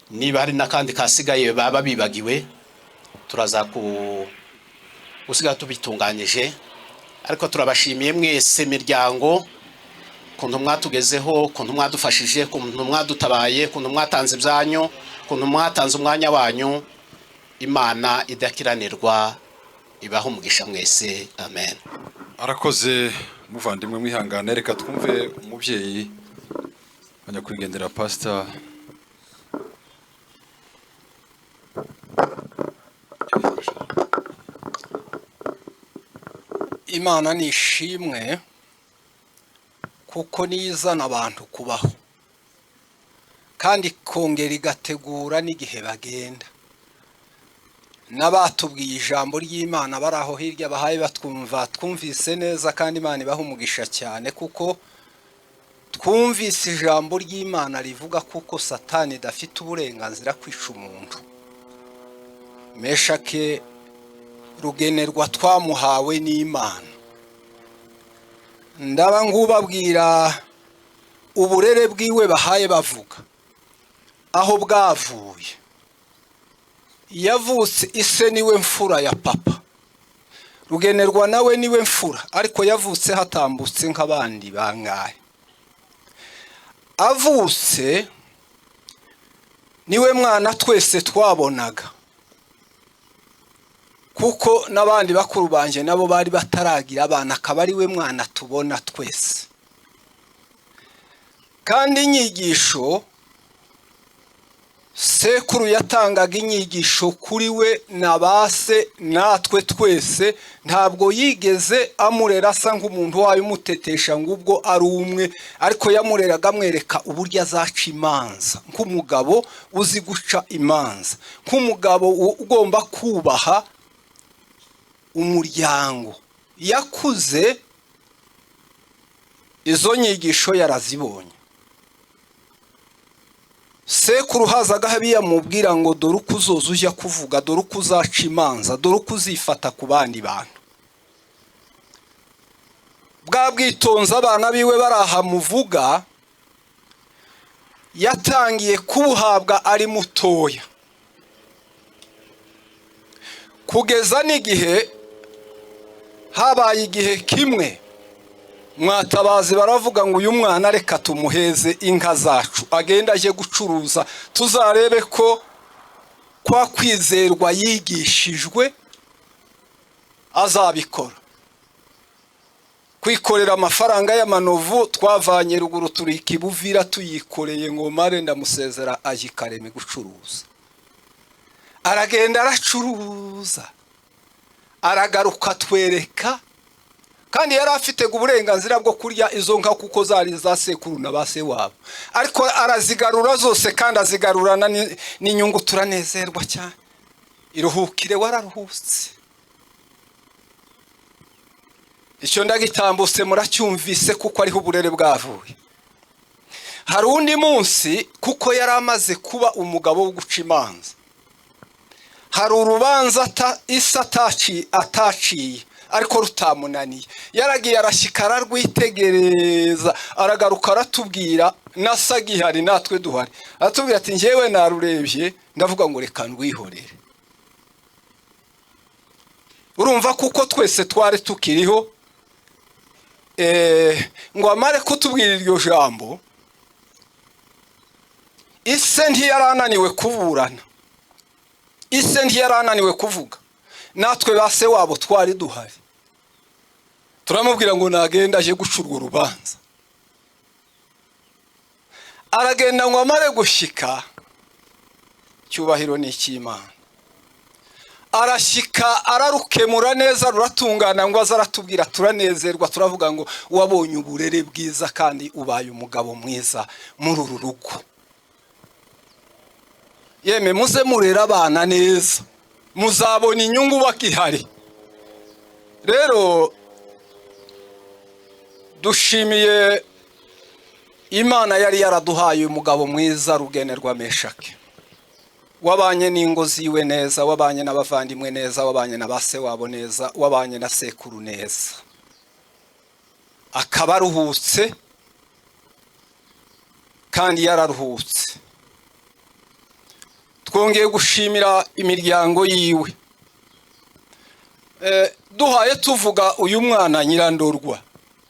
niba hari nakandi kasigaye baba bibagiwe turaza gusiga tubitunganyije. Ariko turabashimiye mwese miryango, kuntu mwatugezeho, kuntu mwadufashije, kuntu mwadutabaye, kuntu mwatanze byanyu, kuntu mwatanze umwanya wanyu. Imana idakiranirwa ibaho umugisha mwese, amen. Arakoze muvandimwe mwihangane. Reka twumve umubyeyi Banyakwigendera Pastor Imana nishimwe kuko nizana abantu kubaho kandi kongera igategura n'igihe bagenda. N'abatubwiye ijambo ry'Imana baraho hirya bahaye batwumva, twumvise neza kandi Imana ibaha umugisha cyane, kuko twumvise ijambo ry'Imana rivuga kuko Satani dafite uburenganzira kwica umuntu. Meshake rugenerwa twamuhawe n'Imana. Ndaba ngubabwira uburere bwiwe bahaye bavuga aho bwavuye. Yavutse ise niwe mfura ya papa, rugenerwa nawe niwe mfura, ariko yavutse hatambutse nk'abandi bangahe. Avutse niwe mwana twese twabonaga, kuko n'abandi bakuru banje nabo bari bataragira abana, akaba ari we mwana tubona twese. Kandi inyigisho sekuru yatangaga inyigisho kuri we na base natwe twese, ntabwo yigeze amurera asa nk'umuntu wayo umutetesha ngo ubwo ari umwe, ariko yamureraga amwereka uburyo azaca imanza, nk'umugabo uzi guca imanza, nk'umugabo ugomba kubaha umuryango. Yakuze izo nyigisho yarazibonye. Sekuru hazaga habiya mubwira ngo dore uko uzoza ujya kuvuga, dore uko uzaca imanza, dore uko uzifata ku bandi bantu. Bwa bwitonzi abana biwe baraha muvuga yatangiye kubuhabwa ari mutoya, kugeza n'igihe habaye igihe kimwe Mwatabazi baravuga ngo uyu mwana reka tumuheze inka zacu agenda aje gucuruza, tuzarebe ko kwa kwizerwa yigishijwe azabikora. Kwikorera amafaranga y'amanovu twavanye ruguru turika Ibuvira tuyikoreye ngo mare ndamusezera ajikareme gucuruza. Aragenda aracuruza, aragaruka twereka, kandi yari afite uburenganzira bwo kurya izo nka kuko zari za sekuru na base wabo, ariko arazigarura zose kandi azigarurana n'inyungu. Turanezerwa cyane. Iruhukire wararuhutse. Icyo ndagitambutse muracyumvise kuko ariho uburere bwavuye. Hari undi munsi kuko yari amaze kuba umugabo wo guca imanza, hari urubanza isa ataciye ariko rutamunaniye, yaragiye arashyikara rwitegereza, aragaruka aratubwira nasagihari natwe duhari, aratubwira ati njyewe narurebye ndavuga ngo reka ndwihorere. Urumva kuko twese twari tukiriho, ngo amare kutubwira iryo jambo, ise ntiyarananiwe kuburana, ise ntiyarananiwe kuvuga, natwe base wabo twari duhari. Turamubwira ngo nagenda aje gucurwa urubanza. Aragenda ngo amare gushika, cyubahiro ni cy'Imana, arashyika ararukemura neza ruratungana ngo aza aratubwira turanezerwa turavuga ngo wabonye uburere bwiza kandi ubaye umugabo mwiza muri uru rugo. Yeme muze murera abana neza muzabona inyungu bakihari. Rero dushimiye Imana yari yaraduhaye umugabo mwiza Rugenerwa Meshaki, wabanye n'ingo ziwe neza, wabanye n'abavandimwe neza, wabanye na base wabo neza, wabanye na sekuru neza, akaba aruhutse kandi yararuhutse. Twongeye gushimira imiryango yiwe. Duhaye tuvuga uyu mwana Nyirandorwa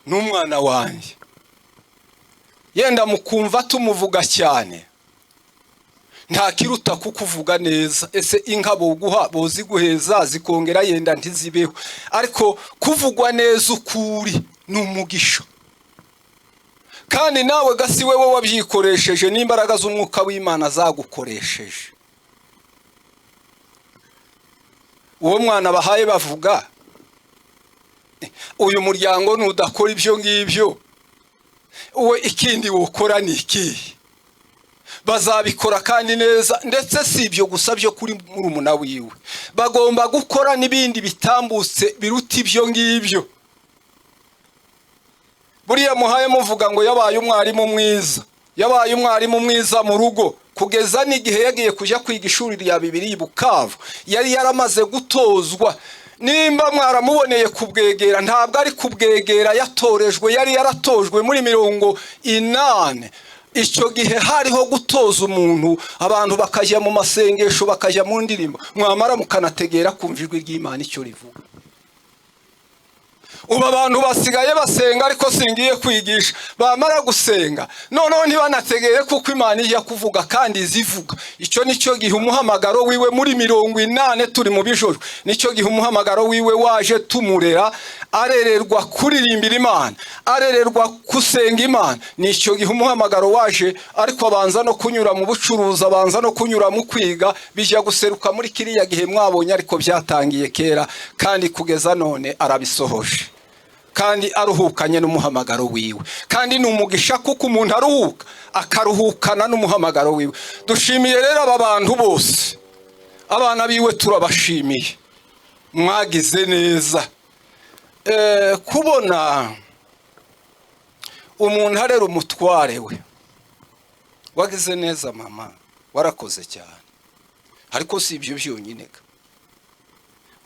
n'umwana wanjye, yenda mukumva tumuvuga cyane, nta kiruta kukuvuga neza. Ese inka boguha bozi guheza zikongera yenda ntizibeho, ariko kuvugwa neza ukuri n'umugisha. Kandi nawe gasi wewe wabyikoresheje n'imbaraga z'umwuka w'Imana zagukoresheje. Uwo mwana bahaye bavuga, uyu muryango nudakora ibyo ngibyo uwe ikindi wokora ni iki? Bazabikora kandi neza, ndetse si ibyo gusa byo kuri murumuna wiwe, bagomba gukora n'ibindi bitambutse biruta ibyo ngibyo. Buriya muhaye muvuga ngo yabaye umwarimu mwiza, yabaye umwarimu mwiza mu rugo, kugeza n'igihe yagiye kujya kwiga ishuri rya Bibiliya i Bukavu yari yaramaze gutozwa. Nimba mwaramuboneye kubwegera, ntabwo ari kubwegera yatorejwe, yari yaratojwe muri 80. Icyo gihe hariho gutoza umuntu, abantu bakajya mu masengesho, bakajya mu ndirimbo, mwamara mukanategera kumva ijwi ry'Imana icyo rivuga. Ubu abantu basigaye basenga ariko singiye kwigisha, bamara gusenga noneho ntibanategere kuko Imana ijya kuvuga kandi zivuga. Icyo nicyo gihe umuhamagaro wiwe muri 80 turi mu bijoro, nicyo gihe umuhamagaro wiwe waje tumurera, arererwa kuririmbira Imana, arererwa kusenga Imana. Nicyo gihe umuhamagaro waje, ariko abanza no kunyura mu bucuruzi, abanza no kunyura mu kwiga, bijya guseruka muri kiriya gihe mwabonye, ariko byatangiye kera kandi kugeza none arabisohoje. Kandi aruhukanye n'umuhamagaro wiwe, kandi n'umugisha kuko umuntu aruhuka akaruhukana n'umuhamagaro wiwe. Dushimiye rero aba bantu bose, abana biwe turabashimiye, mwagize neza. Kubona umuntu arera umutware we, wagize neza mama, warakoze cyane. Ariko si ibyo byonyine,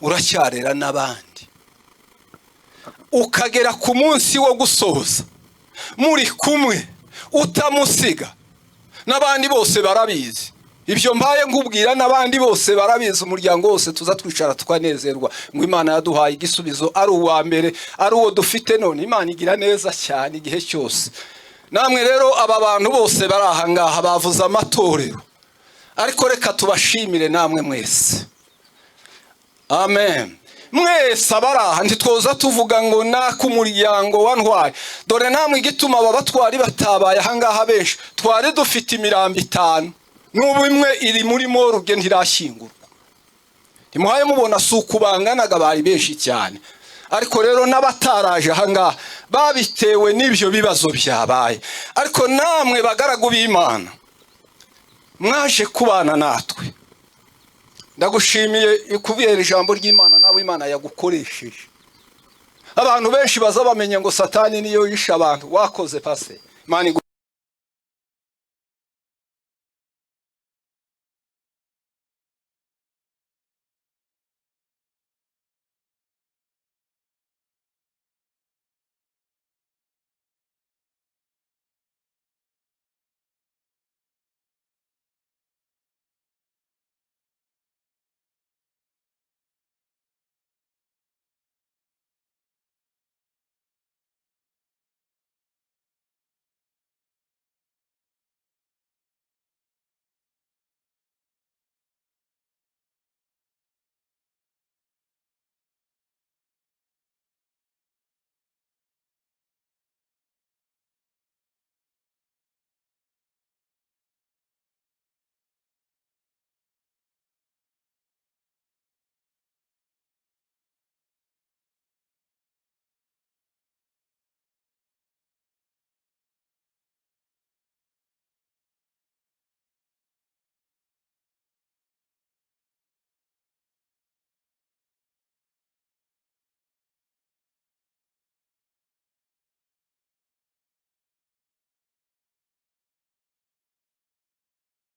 uracyarera n'abandi, ukagera ku munsi wo gusoza muri kumwe utamusiga. N'abandi bose barabizi ibyo, mbaye ngubwira n'abandi bose barabizi. Umuryango wose tuza twicara tukanezerwa ngo Imana yaduhaye igisubizo, ari uwa mbere, ari uwo dufite none. Imana igira neza cyane igihe cyose. Namwe rero aba bantu bose bari aha ngaha bavuze amatorero, ariko reka tubashimire namwe mwese. Amen. Mwese abaraha ntitwoza tuvuga ngo naka umuryango wa Ntwari. Dore namwe igituma aba batwari batabaye aha ngaha benshi, twari dufite imirambo 5, n'ubu imwe iri muri moruge ntirashyingurwa. Ntimuhaye mubona suku banganaga bari benshi cyane. Ariko rero n'abataraje aha ngaha babitewe n'ibyo bibazo byabaye. Ariko namwe bagaragu b'Imana mwaje kubana natwe, ndagushimiye kubera ijambo ry'Imana nawe Imana yagukoresheje. Abantu benshi baza bamenye ngo Satani niyo yishe abantu. Wakoze pase Imana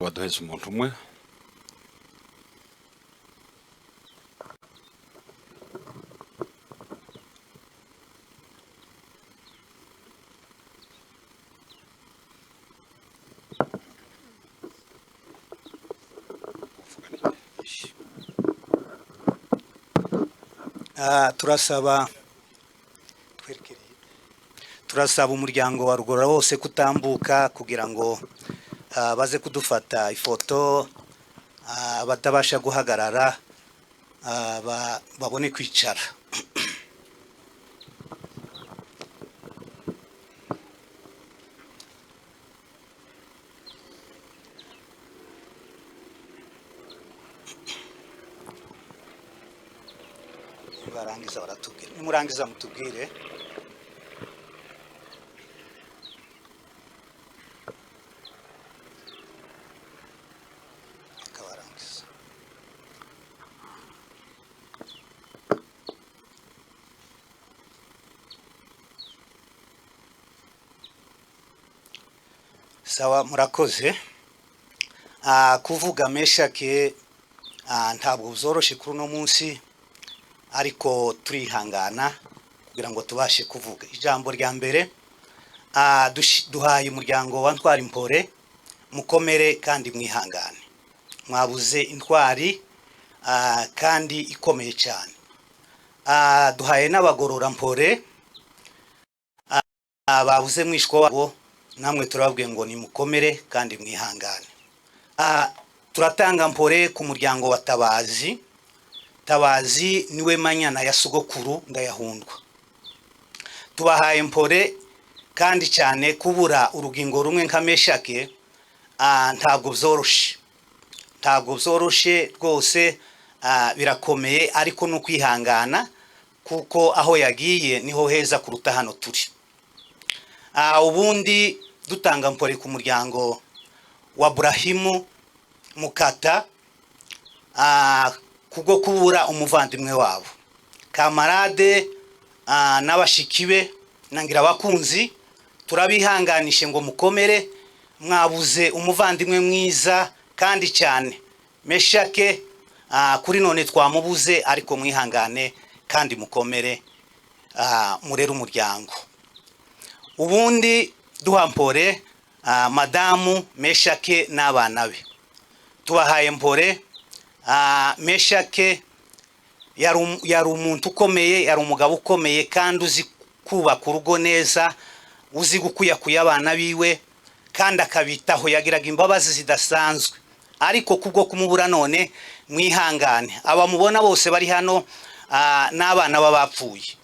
baduheze umuntu umwe. turasaba umuryango wa Rugorora wose kutambuka kugira ngo baze kudufata ifoto, batabasha guhagarara babone kwicara. Barangiza baratubwira, nimurangiza mutubwire. Sawa, murakoze. Kuvuga Meshake ntabwo bizoroshe kuri uno munsi, ariko turihangana kugira ngo tubashe kuvuga. Ijambo rya mbere, duhaye umuryango wa Ntwari Mpore mukomere kandi mwihangane. Mwabuze intwari kandi ikomeye cyane. Duhaye n'abagorora Mpore babuze mwishwa wabo, namwe turababwiye ngo ni mukomere kandi mwihangane. Turatanga Mpore ku muryango wa Tabazi. Tabazi niwe manyana ya sogokuru Ndayahundwa. Tubahaye Mpore kandi cyane kubura urugingo rumwe nka Meshake ntabwo byoroshe. Ntabwo byoroshe rwose, birakomeye, ariko no kwihangana kuko aho yagiye niho heza kuruta hano turi. Ubundi dutanga Mpore ku muryango wa Burahimu Mukata kubwo kubura umuvandimwe wabo. Kamarade n'abashikibe nangira abakunzi turabihanganishe ngo mukomere, mwabuze umuvandimwe mwiza kandi cyane. Meshake kuri none twamubuze, ariko mwihangane kandi mukomere, murere umuryango. Ubundi duha Mpore madamu Meshake n'abana be. Tubahaye Mpore. Meshake yari umuntu ukomeye, yari umugabo ukomeye kandi uzi kubaka urugo neza, uzi gukuyakuya abana biwe kandi akabitaho. Yagiraga imbabazi zidasanzwe, ariko kubwo kumubura none mwihangane. Abamubona bose bari hano n'abana babapfuye.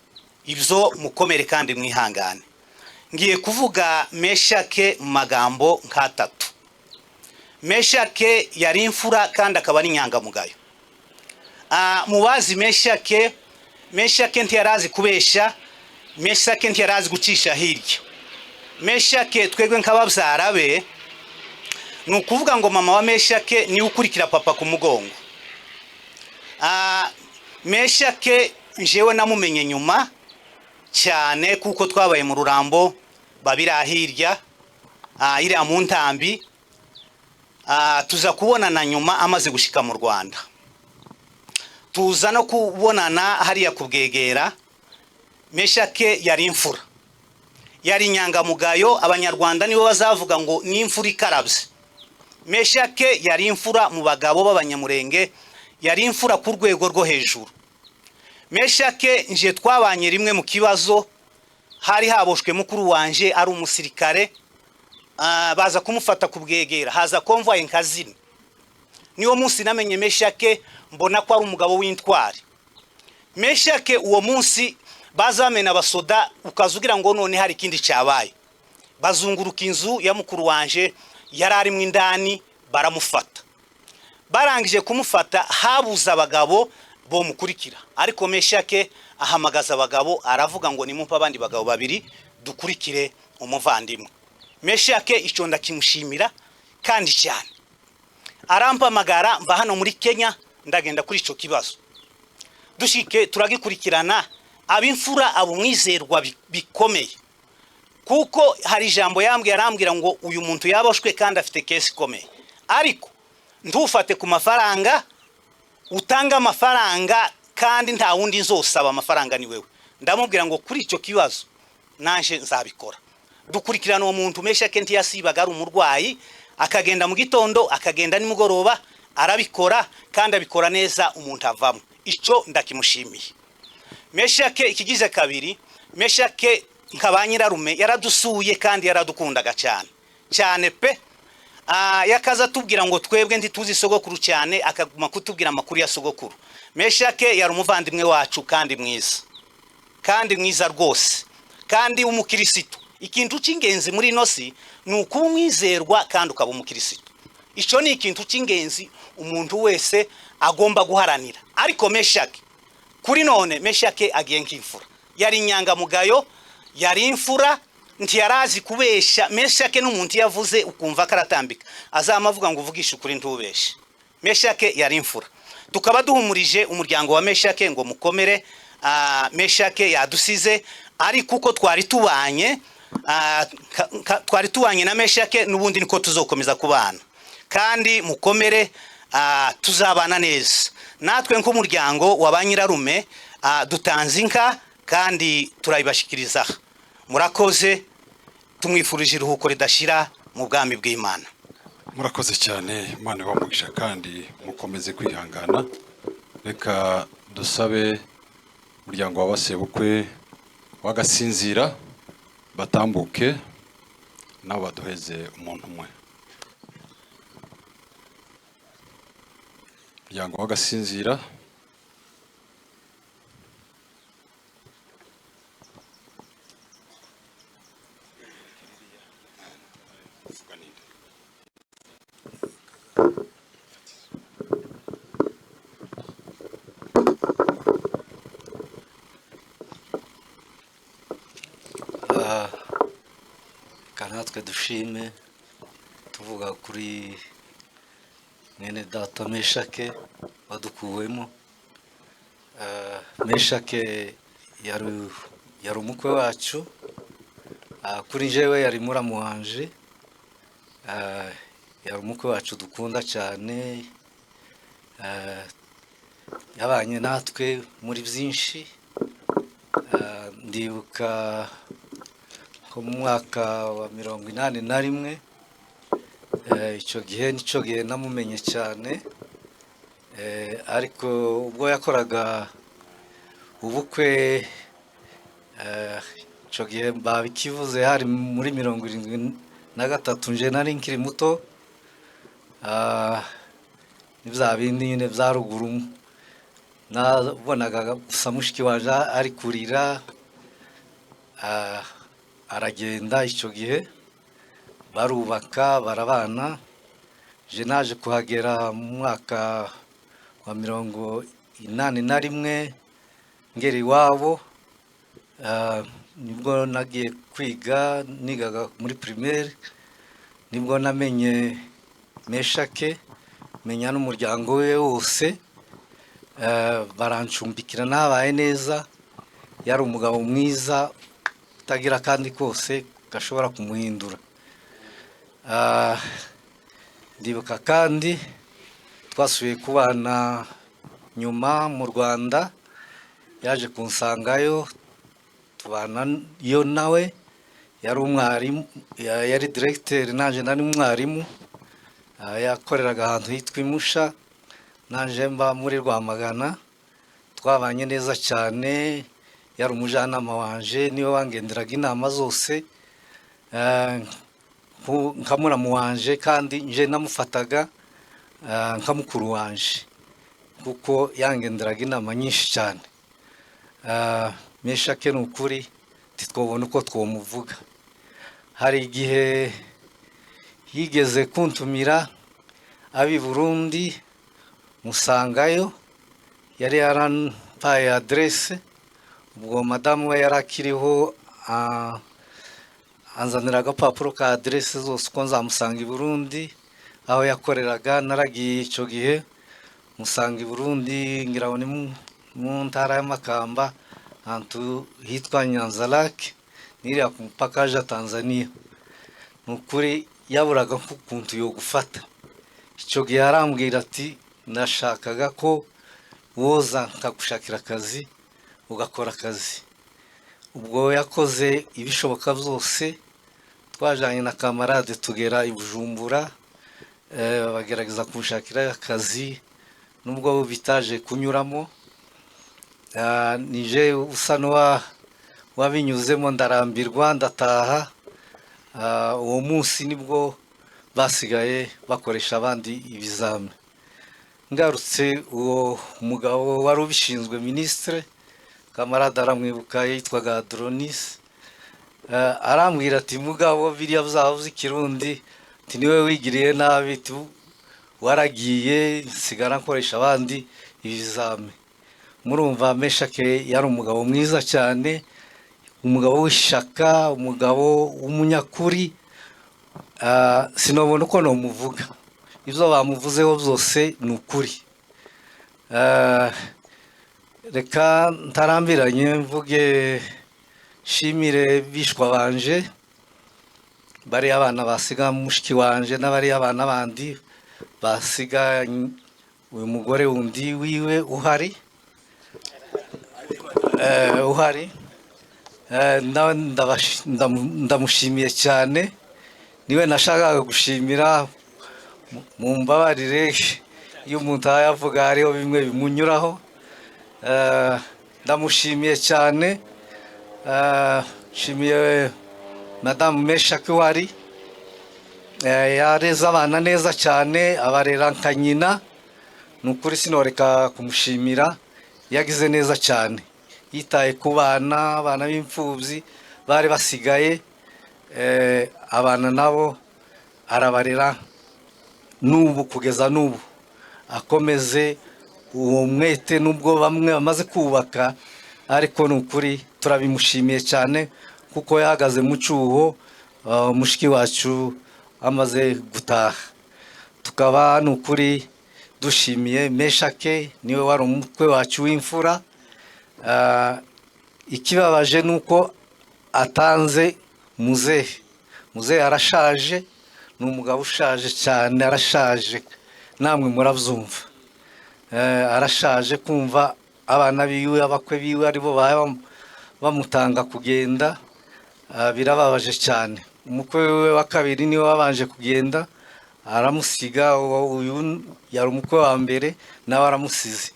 Ibyo mukomere kandi mwihangane. Ngiye kuvuga Meshake mu magambo nk'atatu. Meshake yari imfura kandi akaba ari inyangamugayo. Mubazi Meshake ntiyarazi kubesha, Meshake ntiyarazi gucisha hirya. Meshake twebwe nk'ababyara be, ni ukuvuga ngo mama wa Meshake niwe ukurikira papa ku mugongo. Meshake njewe namumenye nyuma cyane kuko twabaye mu Rurambo babira hirya, iriya mu Ntambi. Tuza kubonana nyuma amaze gushika mu Rwanda. Tuza no kubonana hariya kubwegera. Meshake yari imfura, yari inyangamugayo. Abanyarwanda nibo bazavuga ngo ni imfura ikarabye. Meshake yari imfura mu bagabo b'abanyamurenge, yari imfura ku rwego rwo hejuru. Meshake nje twabanye rimwe mu kibazo, hari haboshwe mukuru wanje ari umusirikare. Baza kumufata kubwegera, haza konvoye nkazini. Niwo munsi namenye Meshake, mbona ko ari umugabo w'intwari. Meshake uwo munsi bazamena abasoda, ukazugira ngo none hari ikindi cyabaye. Bazunguruka inzu ya mukuru wanje yari arimo indani, baramufata. Barangije kumufata, habuze abagabo bo mukurikira, ariko Meshake ahamagaza abagabo aravuga ngo nimumpa abandi bagabo babiri dukurikire umuvandimwe. Meshake icyo ndakimushimira kandi cyane. Arampamagara mva hano muri Kenya, ndagenda kuri ico kibazo. Dushike turagikurikirana, abimfura abo mwizerwa bikomeye. Kuko hari ijambo yambwiye, arambwira ngo uyu muntu yaboshwe kandi afite kesi ikomeye. ariko ntufate ku mafaranga, utanga amafaranga kandi nta wundi nzosaba amafaranga ni wewe. Ndamubwira ngo kuri icyo kibazo nanje nzabikora. Dukurikirana uwo muntu Meshake ntiyasibaga ari umurwayi, akagenda mu gitondo akagenda nimugoroba, arabikora kandi abikora neza, umuntu avamo. Ico ndakimushimiye. Meshake ikigize kabiri, Meshake nkabanyirarume yaradusuye kandi yaradukundaga cyane pe. Yakaza tubwira ngo twebwe ntituzi sogokuru cyane, akaguma kutubwira amakuru ya sogokuru. Meshake yari umuvandimwe wacu kandi mwiza rwose, kandi umukirisitu. Ikintu cy'ingenzi muri nosi ni ukuba umwizerwa kandi ukaba umukirisitu. Ico ni ikintu cy'ingenzi umuntu wese agomba guharanira. Ariko Meshake kuri none, Meshake agiye nk'imfura, yari inyangamugayo, yari imfura, ntiyarazi kubesha. Meshake n'umuntu yavuze ukumva karatambika, azamavuga ngo uvugisha ukuri ntubeshe. Meshake yari imfura. Tukaba duhumurije umuryango wa Meshake ngo mukomere. Meshake yadusize, ariko uko twari tubanye na Meshake n'ubundi niko tuzokomeza kubana, kandi mukomere, tuzabana neza. Natwe nk'umuryango wa banyirarume dutanze inka kandi turayibashikiriza. Murakoze, tumwifurije iruhuko ridashira mu bwami bw'Imana. Murakoze cyane, Imana ibamugisha kandi mukomeze kwihangana. Reka dusabe umuryango w'abasebukwe w'Agasinzira batambuke nabo baduheze umuntu umwe. Umuryango w'Agasinzira. Kanatwe dushime tuvuga kuri mwene data Meshake wadukuwemo. Meshake yari umukwe wacu, kuri jewe yari muramu wanje, yari umukwe wacu dukunda cyane, yabanye natwe muri byinshi. Ndibuka ko mu mwaka wa 81 icyo gihe namumenye cyane, ariko ubwo yakoraga ubukwe icyo gihe babikivuze hari muri 73, nje nari nkiri muto. Nibya bindi nyine bya ruguru, nabonaga gusa mushiki waje ari kurira, aragenda. Icyo gihe barubaka barabana. Je naje kuhagera mu mwaka wa 81 ngeri iwabo. Nibwo nagiye kwiga, nigaga muri primaire, nibwo namenye Meshake, menya n'umuryango we wose. Barancumbikira, nabaye neza. Yari umugabo mwiza utagira kandi kose gashobora kumuhindura. Ndibuka kandi twasubiye kubana nyuma mu Rwanda, yaje kunsangayo tubana yo nawe. Yari umwarimu, yari directeur, nanje nari umwarimu. Yakoreraga ahantu hitwa Imusha, nanje mba muri Rwamagana. Twabanye neza cyane, yari umujyanama wanje, niwe wangenderaga inama zose. Nkamuramu wanje kandi nje namufataga nkamukuru wanje, kuko yangenderaga inama nyinshi cyane. Meshake n'ukuri titwobona uko twomuvuga. Hari igihe yigeze kuntumira abi Burundi, musangayo, yari yarampaye adresse. Ubwo madamu we yarakiriho, anzanira agapapuro ka adresse zose uko nzamusanga i Burundi aho yakoreraga. Naragiye icyo gihe musanga i Burundi, ngira ngo ni mu ntara y'Amakamba, ahantu hitwa Nyanza-Lac, niriya ku mupaka ja Tanzania. Nukuri yaburaga nk'ukuntu yo gufata. icyo gihe arambwira ati nashakaga ko woza nkagushakira akazi ugakora akazi. Ubwo yakoze ibishoboka byose, twajanye na kamarade tugera i Bujumbura, bagerageza kumushakira akazi nubwo bitaje kunyuramo. Nije usa wabinyuzemo ndarambirwa ndataha. Uwo munsi nibwo basigaye bakoresha abandi ibizami. Ngarutse uwo mugabo wari ubishinzwe ministre, kamarade aramwibuka, yitwaga Dronis, arambwira ati mugabo biriya byavuze ikirundi ati niwe wigiriye nabi, waragiye sigara nkoresha abandi ibizami. Murumva Meshake yari umugabo mwiza cyane, umugabo w'ishaka, umugabo w'umunyakuri. Sinobona uko nomuvuga, ibyo bamuvuzeho byose ni ukuri. Reka ntarambiranye mvuge shimire bishwa banje, bari abana basiga mushiki wanje n'abari abana bandi basiga uyu mugore wundi wiwe uhari. Ndamushimiye cyane, niwe nashakaga gushimira. Mu mbabarire iyo umuntu yavuga hariho bimwe bimunyuraho. Ndamushimiye cyane, shimiye Madame Meshake wari yareze abana neza cyane, abarera nka nyina. Nukuri sinoreka kumushimira, yagize neza cyane, yitaye ku bana b'imfubyi bari basigaye. Abana nabo arabarera n'ubu kugeza n'ubu, akomeze uwo mwete nubwo bamwe bamaze kubaka, ariko nukuri turabimushimiye cyane kuko yahagaze mu cyuho mushiki wacu amaze gutaha. Tukaba nukuri dushimiye Meshake, niwe wari umukwe wacu w'imfura. Ikibabaje nuko atanze muzehe arashaje, ni umugabo ushaje cyane, arashaje, namwe murabyumva. Arashaje kumva abana biwe, abakwe biwe aribo bamutanga kugenda, birababaje cyane. Umukwe we wa kabiri niwe wabanje kugenda aramusiga, uyu yari umukwe wa mbere nawe aramusize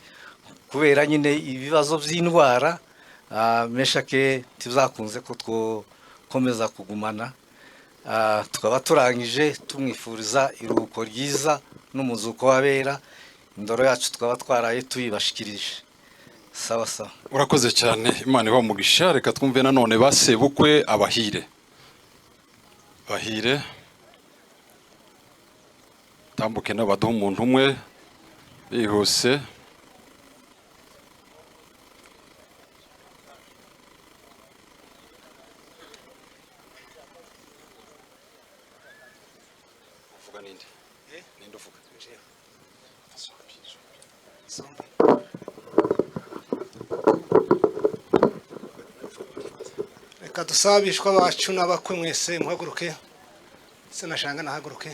kubera nyine ibibazo by'indwara. Meshake tizakunze ko twokomeza kugumana. Tukaba turangije tumwifuriza iruhuko ryiza n'umuzuko wabera. Indoro yacu tukaba twaraye tuyibashikirije. Sawa sawa. Urakoze cyane, Imana iba umugisha. Reka twumve nanone basebukwe abahire. Bahire tambuke n'abaduha umuntu umwe bihuse. Uvuga ninde? Ninde uvuga? Reka dusabishwa bacu n'abakwe mwese muhaguruke. Sinashanga nahaguruke.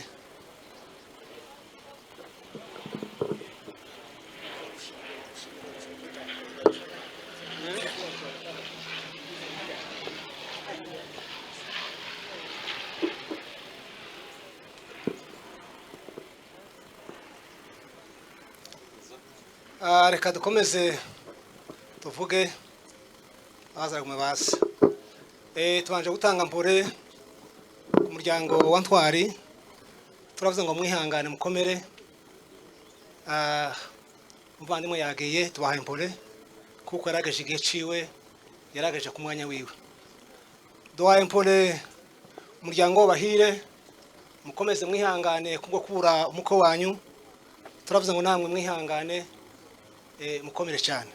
Reka dukomeze tuvuge abazagume basi. Tubanje gutanga mpore ku muryango wa Ntwari, turavuze ngo mwihangane mukomere. Muvandimwe yagiye, tubahaye mpore kuko yarageje igihe ciwe, yarageje ku mwanya wiwe. Duhaye mpore umuryango w'abahire, mukomeze mwihangane kubwo kubura umukwe wanyu. Turavuze ngo namwe mwihangane mukomere cyane.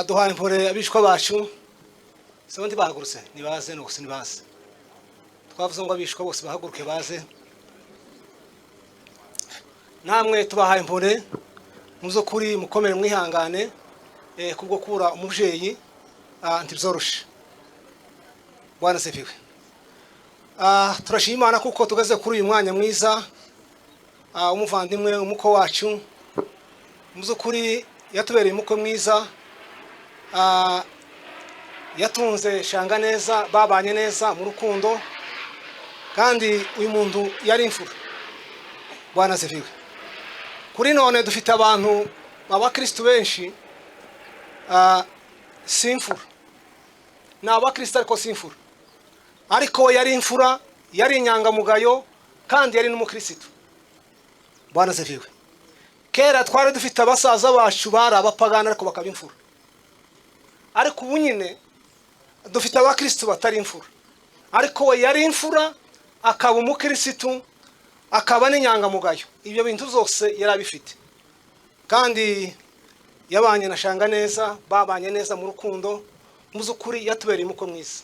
Duhaye mpore abishwa bacu, sebundi bahagurutse nibaze nuko nibaze. Twavuze ngo abishwa bose bahaguruke baze. Namwe tubahaye mpore muzo kuri mukomere mwihangane kubwo kubura umuvyeyi ntibyoroshe. Bwana sefiwe. Turashima Imana kuko tugeze kuri uyu mwanya mwiza umuvandimwe umuko wacu mu by'ukuri yatubereye umukwe mwiza, yatunze shanga neza, babanye neza mu rukundo, kandi uyu muntu yari imfura. Bwana ziviwe. Kuri none dufite abantu abakristo benshi simfura, ni abakristo ariko simfura, ariko we yari imfura, yari inyangamugayo kandi yari n'umukristo. Bwana ziviwe. Kera twari dufite abasaza bacu bari abapagana ariko bakaba imfura, ariko ubu nyine dufite abakristo batari imfura, ariko we yari imfura akaba umukristo akaba n'inyangamugayo. Ibyo bintu zose yari abifite, kandi yabanye na shanga neza, babanye neza mu rukundo. Mu by'ukuri yatubereye umukwe mwiza,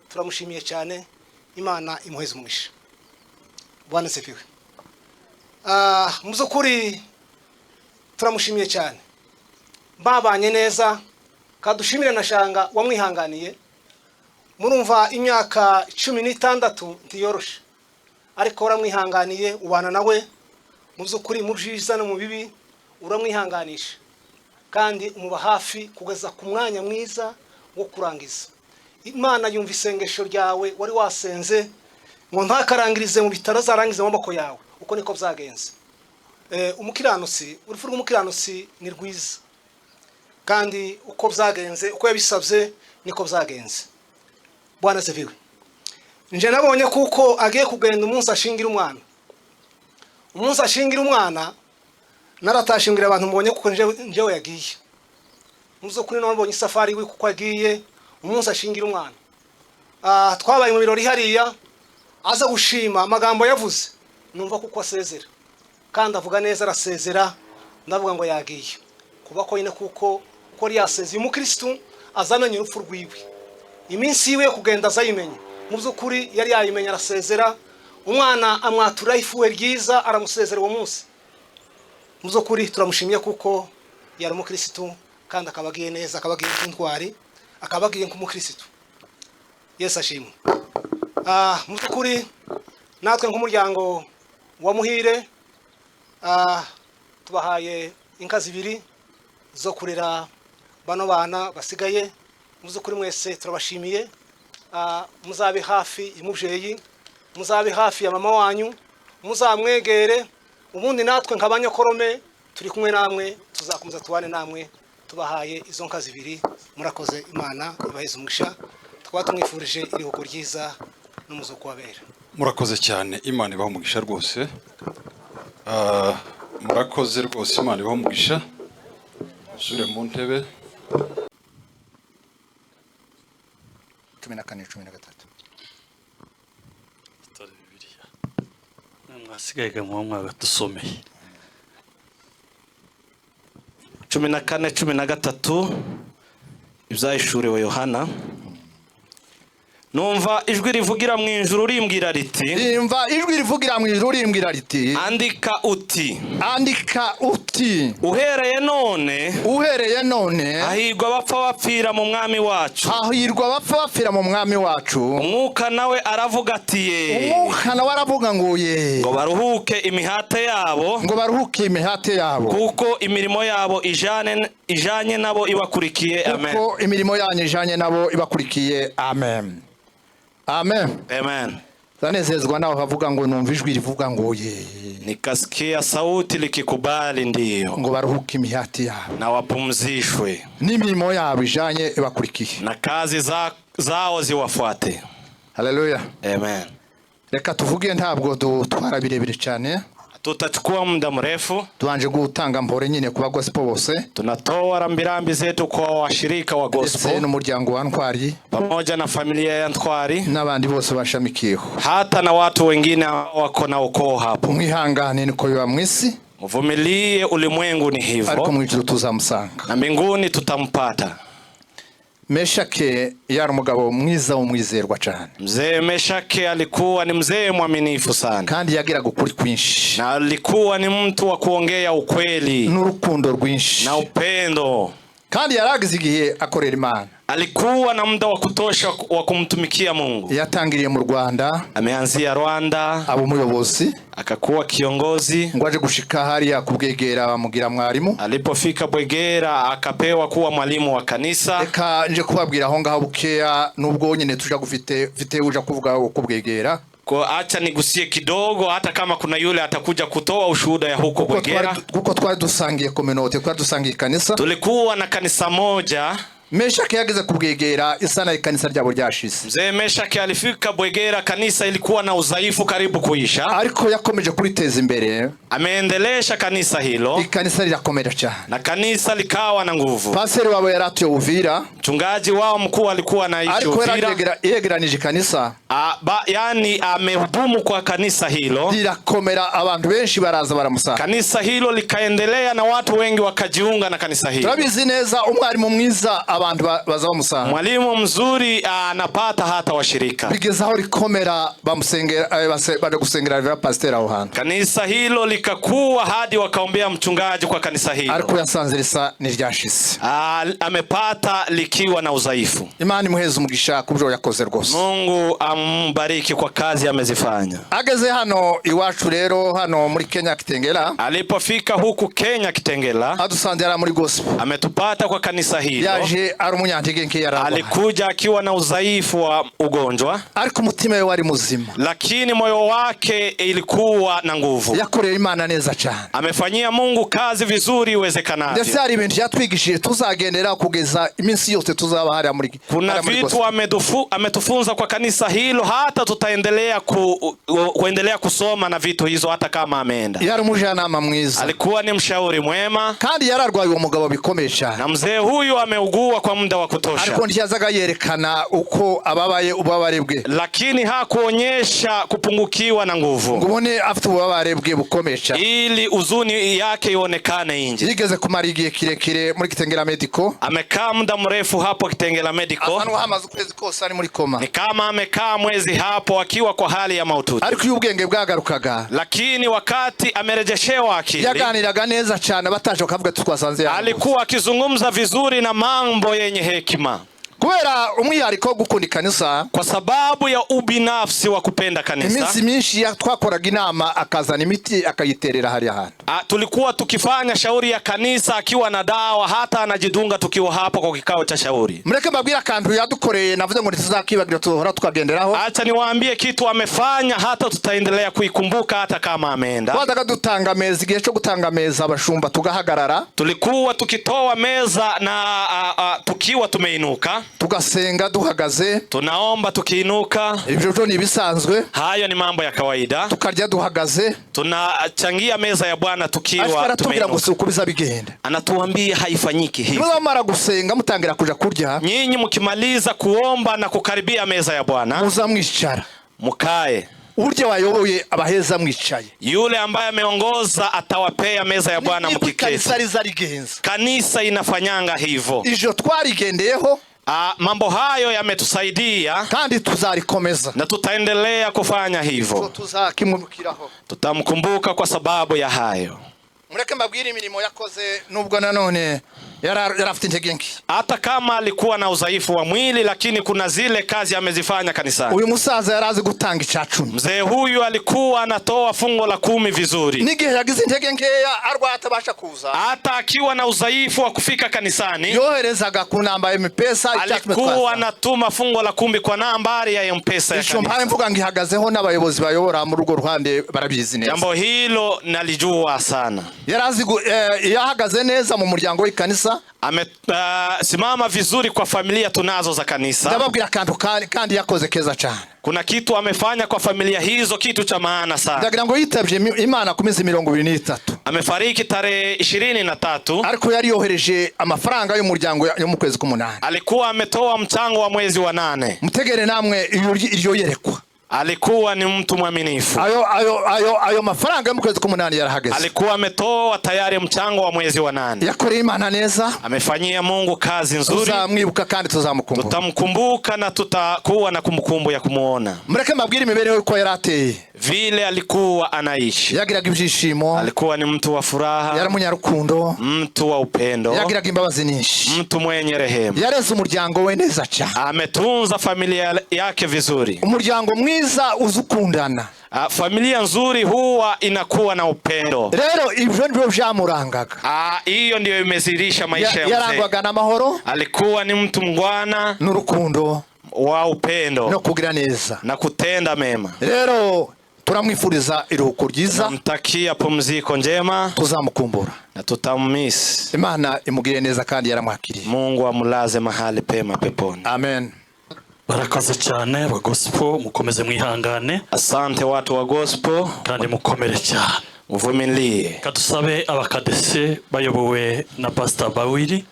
turamushimiye cyane, Imana imuheze umugisha. Bwana ziviwe. Mu by'ukuri turamushimiye cyane, babanye neza, kadushimire na shanga wamwihanganiye. Murumva imyaka 16 ntiyoroshe, ariko uramwihanganiye, ubana nawe mu by'ukuri mu byiza no mu bibi, uramwihanganisha kandi umuba hafi kugeza ku mwanya mwiza wo kurangiza. Imana yumva isengesho ryawe wari wasenze ngo ntakarangirize mu bitaro, zarangize mu maboko yawe. Uko niko byagenze. Umukiranutsi, urupfu rw'umukiranutsi ni rwiza, kandi uko byagenze, uko yabisabye niko byagenze. Bwana ziviwe. Nje nabonye kuko agiye kugenda umunsi ashingira umwana. Umunsi ashingira umwana naratashingira abantu, mbonye kuko njewe yagiye. Muzo kuri none mbonye isafari we kuko agiye umunsi ashingira umwana. Twabaye mu birori hariya, aza gushima amagambo yavuze, numva kuko asezera, kandi avuga neza, arasezera, ndavuga ngo yagiye kuba ko nyine kuko yari yasezeye. Umukristo azamenye urupfu rwiwe, iminsi yiwe kugenda azayimenye. Mu by'ukuri yari yayimenye, arasezera, umwana amwatura ifuwe ryiza, aramusezera uwo munsi. Mu by'ukuri turamushimiye kuko yari umukristo, kandi akabagiye neza, akabagiye nk'intwari, akabagiye nk'umukristo. Yesu ashimwe. Mu by'ukuri natwe nk'umuryango wa Muhire tubahaye inka 2 zo kurera bano bana basigaye. Mu by'ukuri mwese turabashimiye, muzabe hafi y'umubyeyi, muzabe hafi ya mama wanyu, muzamwegere. Ubundi natwe nk'abanyakorome turi kumwe namwe, tuzakomeza tubane namwe. Tubahaye izo nka 2. Murakoze, Imana ibaheze umugisha. Tukaba tumwifurije iruhuko ryiza n'umuzuko wabera. Murakoze cyane, Imana ibaho umugisha rwose. Murakoze rwose, Imana ibaho umugisha. Sure mu ntebe. 14-13. Mwasigaye mu mwaka dusomeye 14-13 ibyahishuriwe Yohana. Numva ijwi rivugira mu ijuru rimbwira riti, Imva ijwi rivugira mu ijuru rimbwira riti, andika uti, andika uti, uhereye none hahirwa abapfa bapfira mu mwami wacu. hahirwa abapfa bapfira mu mwami wacu. Umwuka nawe aravuga ati ye, Umwuka nawe aravuga ngo ye, ngo baruhuke imihate yabo, ngo baruhuke imihate yabo, kuko imirimo yabo ijanye nabo ibakurikiye. Amen. kuko imirimo yanyu ijanye nabo ibakurikiye. Amen. Amen. Amen. Zanezezwa nao havuga ngo numva ijwi rivuga ngo ye, nikasikia sauti likikubali ndiyo, ngo baruhuke imihati yabo, na wapumzishwe, n'imirimo yabo ijanye ibakurikiye, na kazi zao ziwafuate. Haleluya. Amen. Reka tuvuge, ntabwo dutwara birebire cyane, tutachukua muda mrefu. Tuanje gutanga mpore nyine kuba gospel bose. Tunatoa rambirambi zetu kwa washirika wa gospel n'umuryango wa Ntwari, pamoja na familia ya Ntwari, n'abandi bose bashamikiyeho, hata na watu wengine wako na ukoo hapo. Mwihangane niko biba mwisi, muvumilie, ulimwengu ni hivyo, ariko mwijuru tuzamusanga, na mbinguni tutampata. Meshake yari umugabo mwiza umwizerwa cyane. Mzee Meshake alikuwa ni mzee mwaminifu sana, kandi yagiraga ukuri kwinshi, na alikuwa ni mtu wa kuongea ukweli n'urukundo rwinshi, na upendo, kandi yaragize igihe akorera Imana. Alikuwa na muda wa kutosha wa kumtumikia Mungu. Yatangiriye mu Rwanda, ameanzia Rwanda, abo muyobozi, akakuwa kiongozi, ngo aje gushika hariya kubwegera bamugira mwarimu. Alipofika Bwegera akapewa kuwa mwalimu wa kanisa. Reka nje kubabwira aho ngaho bukeya nubwo nyine tuja gufite uja kuvuga kubwegera. Kwa acha nigusie kidogo hata kama kuna yule atakuja kutoa ushuhuda ya huko Bwegera. Kuko twari dusangiye community, twari dusangiye kanisa. Tulikuwa na kanisa moja. Meshaki yageze kubwegera isana ikanisa ryabo ryashize. Mzee Meshaki alifika Bwegera, kanisa ilikuwa na udhaifu karibu kuisha. Ariko yakomeje kuriteza imbere. Ameendelesha kanisa hilo. Ikanisa lirakomera cyane. Na kanisa likawa na nguvu. Pastor wao yaratuye Uvira. Mchungaji wao mkuu alikuwa anaishi Uvira. Ariko yegeranije kanisa. Yani amehudumu kwa kanisa hilo. Lirakomera, abantu benshi baraza baramusanga. Kanisa hilo likaendelea na watu wengi wakajiunga na kanisa hilo. Turabizi neza umwarimu mwiza abantu baza bamusanga. Mwalimu mzuri anapata hata washirika. Bigeza aho rikomera bamusengera baje gusengera vya pastor aho hano. Kanisa hilo likakuwa hadi wakaombea mchungaji kwa kanisa hilo. Ariko yasanze risa niryashise. Amepata likiwa na udhaifu. Imana imuheze umugisha kubyo yakoze rwose. Mungu ambariki kwa kazi amezifanya. Ageze hano iwacu rero hano muri Kenya Kitengela. Alipofika huku Kenya Kitengela, adusanze ara muri gospel. Ametupata kwa kanisa hilo. Yaje ari umunyantege nke yaraba. Alikuja akiwa na udhaifu wa ugonjwa. Ariko umutima we wari muzima. Lakini moyo wake ilikuwa na nguvu. Yakorera Imana neza cyane. Amefanyia Mungu kazi vizuri iwezekanavyo. Ndetse hari ibintu yatwigishije tuzagendera kugeza iminsi yose tuzaba hari muri. Kuna vitu ametufunza kwa kanisa hilo hata tutaendelea kuendelea kusoma na vitu hizo hata kama ameenda. Yari umujyanama mwiza. Alikuwa ni mshauri mwema. Kandi yararwaye uwo mugabo bikomeye cyane. Na mzee huyu ameugua kwa muda wa kutosha. Ariko ndiyazaga yerekana uko ababaye ubabare bwe. Lakini hakuonyesha kupungukiwa na nguvu. Ngubone afite ubabare bwe bukomeye cyane. Ili uzuni yake ionekane nje. Yigeze kumara igihe kirekire muri Kitengela Medical. Amekaa muda mrefu hapo Kitengela Medical. Hano hamaze ukwezi kose ari muri koma. Ni kama amekaa mwezi hapo akiwa kwa hali ya maututi. Ariko ubwenge bwagarukaga. Lakini wakati amerejeshewa akili, yaganiraga neza cyane bataje kavuga twasanze. Alikuwa akizungumza vizuri na mambo yenye hekima. Kubera umwihariko gukunda kanisa, kwa sababu ya ubinafsi wa kupenda kanisa. Iminsi myinshi twakoraga inama akazana imiti akayiterera hari hano. Tulikuwa tukifanya shauri ya kanisa akiwa na dawa hata anajidunga tukiwa hapo kwa kikao cha shauri. Mureke mbabwira kantu yadukoreye navuze ngo ntituzakibagira tuhora tukagenderaho. Acha niwaambie kitu amefanya hata tutaendelea kuikumbuka hata kama ameenda. Twadaga dutanga meza igihe cyo gutanga meza abashumba tugahagarara. Tulikuwa tukitoa meza na tukiwa tumeinuka. Tugasenga duhagaze. Tunaomba tukiinuka. Ibyo ni bisanzwe. Hayo ni mambo ya kawaida. Tukarya duhagaze. Tunachangia meza ya Bwana tukiwa tumeinuka. Anatuambia haifanyiki hivi. Muzamara gusenga mutangira kuja kurya. Nyinyi mkimaliza kuomba na kukaribia meza ya Bwana, muzamwicara. Mukae. Urya wayoboye abaheza mwicaye. Yule ambaye ameongoza atawapea meza ya Bwana mkiketi. Kanisa inafanyanga hivyo. Ijo twarigendeyeho. Mambo hayo yametusaidia kandi tuzarikomeza na tutaendelea kufanya hivyo. Tuzakimubukiraho. Tutamkumbuka kwa sababu ya hayo. Mureke mbabwire imirimo yakoze nubwo nanone yarafite intege nke. Hata kama alikuwa na udhaifu wa mwili, lakini kuna zile kazi amezifanya kanisani. Uyu musaza yarazi gutanga icacumi. Mzee huyu alikuwa anatoa fungo la 10 vizuri. Nigihe yagize intege nkeya arwa atabasha kuza. Hata akiwa na udhaifu wa kufika kanisani, yoherezaga ku namba M-Pesa alikuwa anatuma fungo la 10 kwa nambari ya M-Pesa ya kanisa. Mpamvu mvuga ngihagazeho n'abayobozi bayobora mu rugo ruhande barabizi neza. Jambo hilo nalijua sana. Yarazi yahagaze neza mu muryango w'ikanisa. Simama vizuri kwa familia tunazo za kanisa. Ndababwira kantu kandi yakoze keza cyane. Kuna kitu amefanya kwa familia hizo, kitu cha maana sana. Ndagira ngo yitabye Imana ku minsi 23. Amefariki tarehe 23. Ariko yari yohereje amafaranga y'umuryango yo mu kwezi k'umunani. Alikuwa ametoa mchango wa mwezi wa 8. Mutegere namwe iryo yerekwa. alikuwa ni mtu mwaminifu. Ayo mafaranga mu kwezi k'umunani yarahageze. Alikuwa ametoa tayari mchango wa mwezi wa 8. Yakoreye Imana neza. Amefanyia Mungu kazi nzuri. Tuzamwibuka kandi tuzamukumbuka. Tutamkumbuka na tutakuwa na kumbukumbu ya kumuona. Mureke mabwire imibereho yuko yarateye. Vile alikuwa anaishi. Yagiraga ibyishimo. Alikuwa ni mtu wa furaha. Yari umunyarukundo. Mtu wa upendo. Yagiraga imbabazi nyinshi. Mtu mwenye rehema. Yareze umuryango we neza cyane. Ametunza familia yake vizuri. Umuryango mwiza uzukundana. Familia nzuri huwa inakuwa na upendo. Rero ibyo ndio byamurangaga. Hiyo ndio imezirisha maisha ya mzee. Yarangwaga na mahoro. Alikuwa ni mtu mngwana n'urukundo wa upendo no kugira neza na kutenda mema. Rero turamwifuriza iruhuko ryiza. Namtakia pumziko njema. Tuzamukumbura na tutammiss. Imana imugire neza kandi yaramwakiriye. Mungu amulaze mahali pema peponi. Amen. Barakaze cyane wa gospel, mukomeze mwihangane. Asante watu wa gospel kandi mukomere cyane. Muvumilie. Kadusabe abakadese bayobowe na Pastor Bawiri.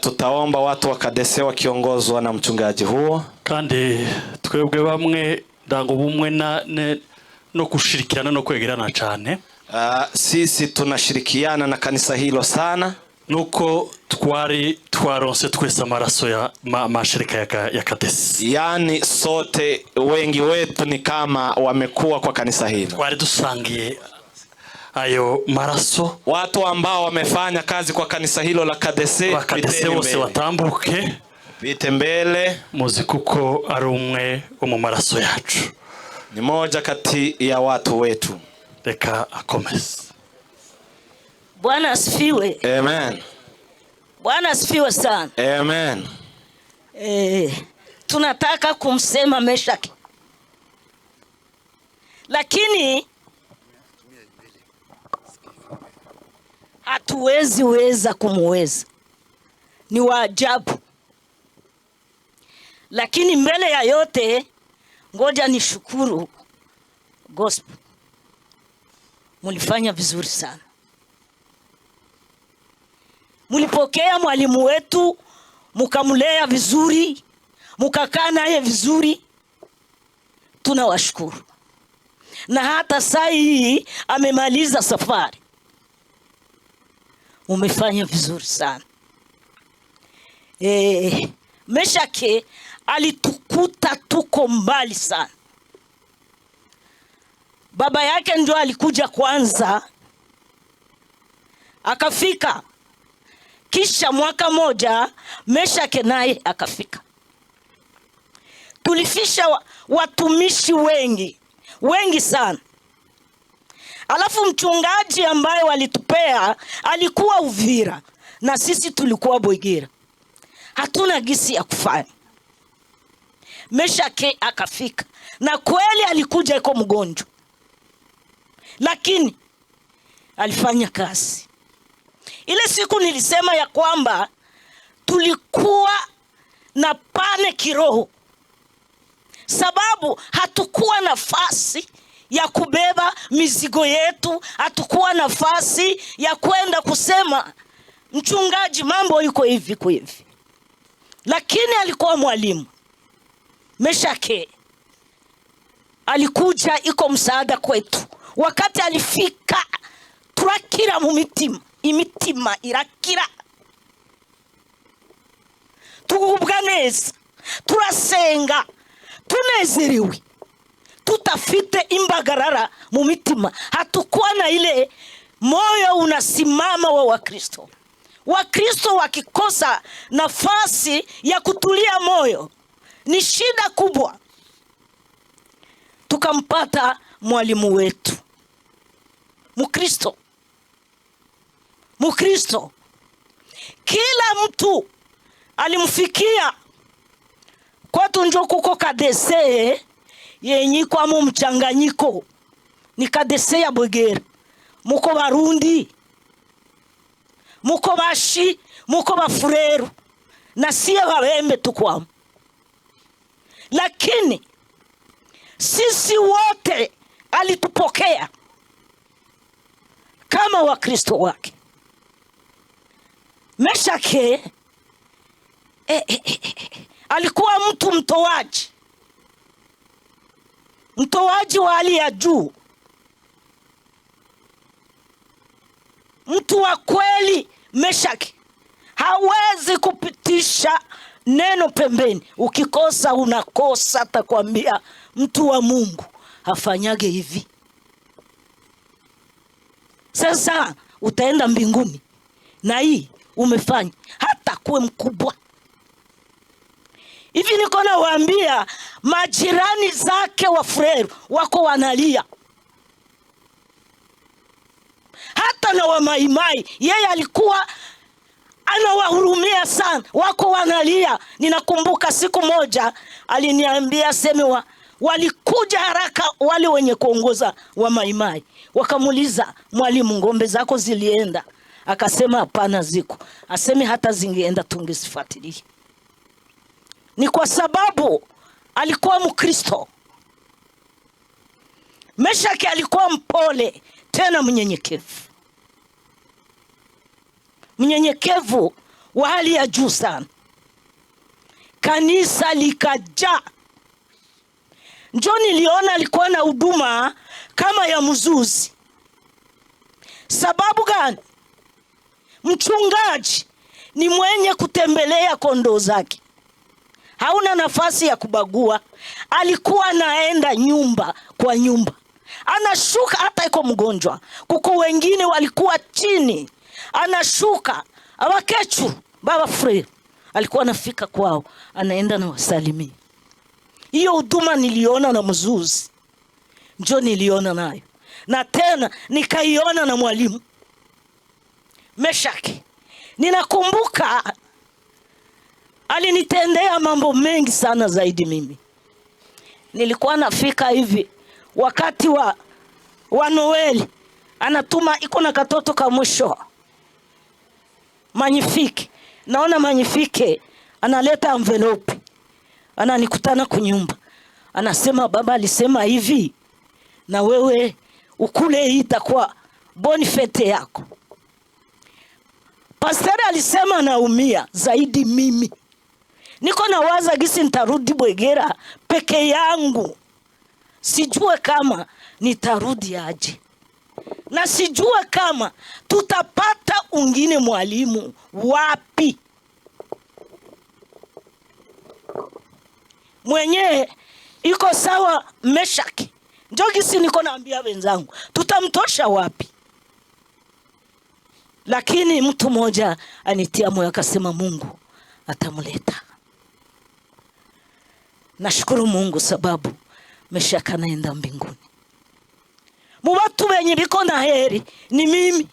Tutaomba watu wa kadese wakiongozwa na mchungaji huo. Kandi twebwe bamwe ndango bumwe no kushirikiana no kwegerana cyane. Sisi tunashirikiana na kanisa hilo sana. Nuko twaronse twese amaraso ya mashirika ya kadesi. Yani sote wengi wetu ni kama wamekuwa kwa kanisa hilo. Twari dusangiye ayo maraso. Watu ambao wamefanya kazi kwa kanisa hilo la kadese. Bakadese bose batambuke. Bite mbele. Muzi kuko ari umwe wo mu maraso yacu. Ni moja kati ya watu wetu. Reka akomeze. Bwana asifiwe. Amen. Bwana asifiwe sana. Amen. Tunataka kumsema Meshaki, lakini hatuwezi weza kumuweza. Ni waajabu. Lakini mbele ya yote ngoja nishukuru gospel. Mulifanya vizuri sana. Mulipokea mwalimu wetu, mukamulea vizuri, mukakaa naye vizuri. Tunawashukuru. Na hata saa hii amemaliza safari. Umefanya vizuri sana. Meshaki alitukuta tuko mbali sana. Baba yake ndio alikuja kwanza, akafika. Kisha mwaka moja Meshaki naye akafika. Tulifisha watumishi wengi sana. Alafu mchungaji ambaye walitupea alikuwa Uvira na sisi tulikuwa Bwegera. Hatuna gisi ya kufanya. Meshaki akafika na kweli alikuja iko mgonjwa, lakini alifanya kazi. Ile siku nilisema ya kwamba tulikuwa na pane kiroho, sababu hatukuwa nafasi ya kubeba mizigo yetu, hatukuwa nafasi ya kwenda kusema mchungaji mambo yuko hivi kwa hivi. Lakini alikuwa mwalimu. Meshaki alikuja iko msaada kwetu. Wakati alifika turakira mu mitima, imitima irakira. Tugubwa neza, turasenga, tunezerewe, tutafite imbagarara mu mitima. Hatukuwa na ile moyo unasimama wa Wakristo. Wakristo wakikosa nafasi ya kutulia moyo ni shida kubwa. Tukampata mwalimu wetu Mkristo. Kila mtu alimfikia. Kwetu njo kuko kadese yenye kwa mu mchanganyiko. Ni kadese ya Bwegera. Muko Barundi, muko Bashi, muko Bafureru, na siye Babembe tukwamo. Lakini sisi wote alitupokea kama Wakristo wake. Meshaki alikuwa mtu mtoaji. mtoaji wa hali ya juu, mtu wa kweli. Meshaki hawezi kupitisha neno pembeni. Ukikosa unakosa, atakwambia mtu wa Mungu hafanyage hivi. Sasa utaenda mbinguni na hii umefanya, hata kuwe mkubwa hivi. Niko nawaambia majirani zake wa Freru wako wanalia, hata na wa Maimai yeye alikuwa anawahurumia sana, wako wanalia. Ninakumbuka siku moja aliniambia sema walikuja haraka wale wenye kuongoza wa Maimai, wakamuliza mwalimu, ngombe zako zilienda? Akasema hapana, ziko. Aseme hata zingeenda tungesifuatilia. Ni kwa sababu alikuwa Mkristo. Meshaki alikuwa mpole tena mnyenyekevu, mnyenyekevu wa hali ya juu sana. Kanisa likajaa. Njoo niliona alikuwa na huduma kama ya mzuzi. Sababu gani? Mchungaji ni mwenye kutembelea kondoo zake, hauna nafasi ya kubagua. Alikuwa naenda nyumba kwa nyumba, anashuka. Hata iko mgonjwa, kuko wengine walikuwa chini, anashuka. Awakechu baba Freru alikuwa anafika kwao, anaenda na wasalimia. Hiyo huduma niliona na mzuzi, njoo niliona nayo, na tena nikaiona na mwalimu Meshaki. Ninakumbuka alinitendea mambo mengi sana zaidi. Mimi nilikuwa nafika hivi wakati wa Noeli, anatuma iko na katoto ka mwisho Magnifique. Naona Magnifique analeta envelope, ananikutana kunyumba, anasema baba alisema hivi, na wewe ukule hii itakuwa boni fete yako. Pastor alisema naumia zaidi. Mimi niko nawaza gisi nitarudi Bwegera peke yangu, sijue kama nitarudi aje, na sijue kama tutapata ungine mwalimu wapi mwenye iko sawa Meshaki. Njoo gisi niko naambia wenzangu, tutamtosha wapi? Lakini mtu mmoja anitia moyo, akasema Mungu atamleta. Nashukuru Mungu sababu Meshaki anaenda mbinguni. Mubatu wenye biko na heri ni mimi.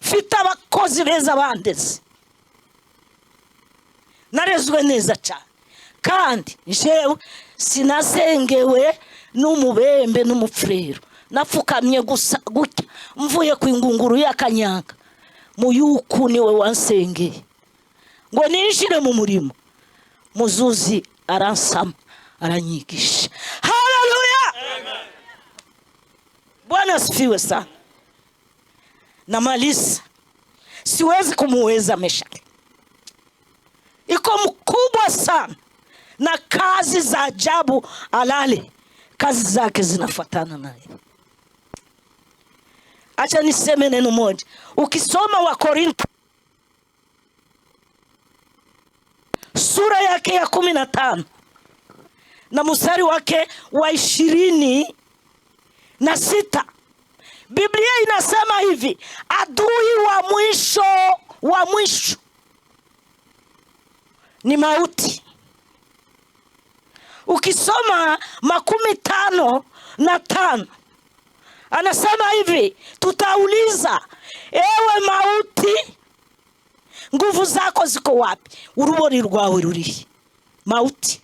Fita abakozi beza bandezi, narezwe neza cyane, kandi jewe sinasengewe n'umubembe n'umufrero. Nafukamye gusa gutya mvuye ku ingunguru y'akanyanga, muyuku niwe wansengeye ngo ninjire mu murimo. Muzuzi aransama, aranyigisha. Haleluya, amen. Bwana asifiwe sana. Namaliza, siwezi kumuweza Meshaki, iko mkubwa sana na kazi za ajabu. Alale kazi zake zinafuatana naye. Acha niseme neno moja. Ukisoma wa Korinto sura yake ya 15 na mstari wake wa 26, Biblia inasema hivi, adui wa mwisho ni mauti. Ukisoma 55 anasema hivi, tutauliza ewe mauti, nguvu zako ziko wapi? Urubori rwawe rurihe? Mauti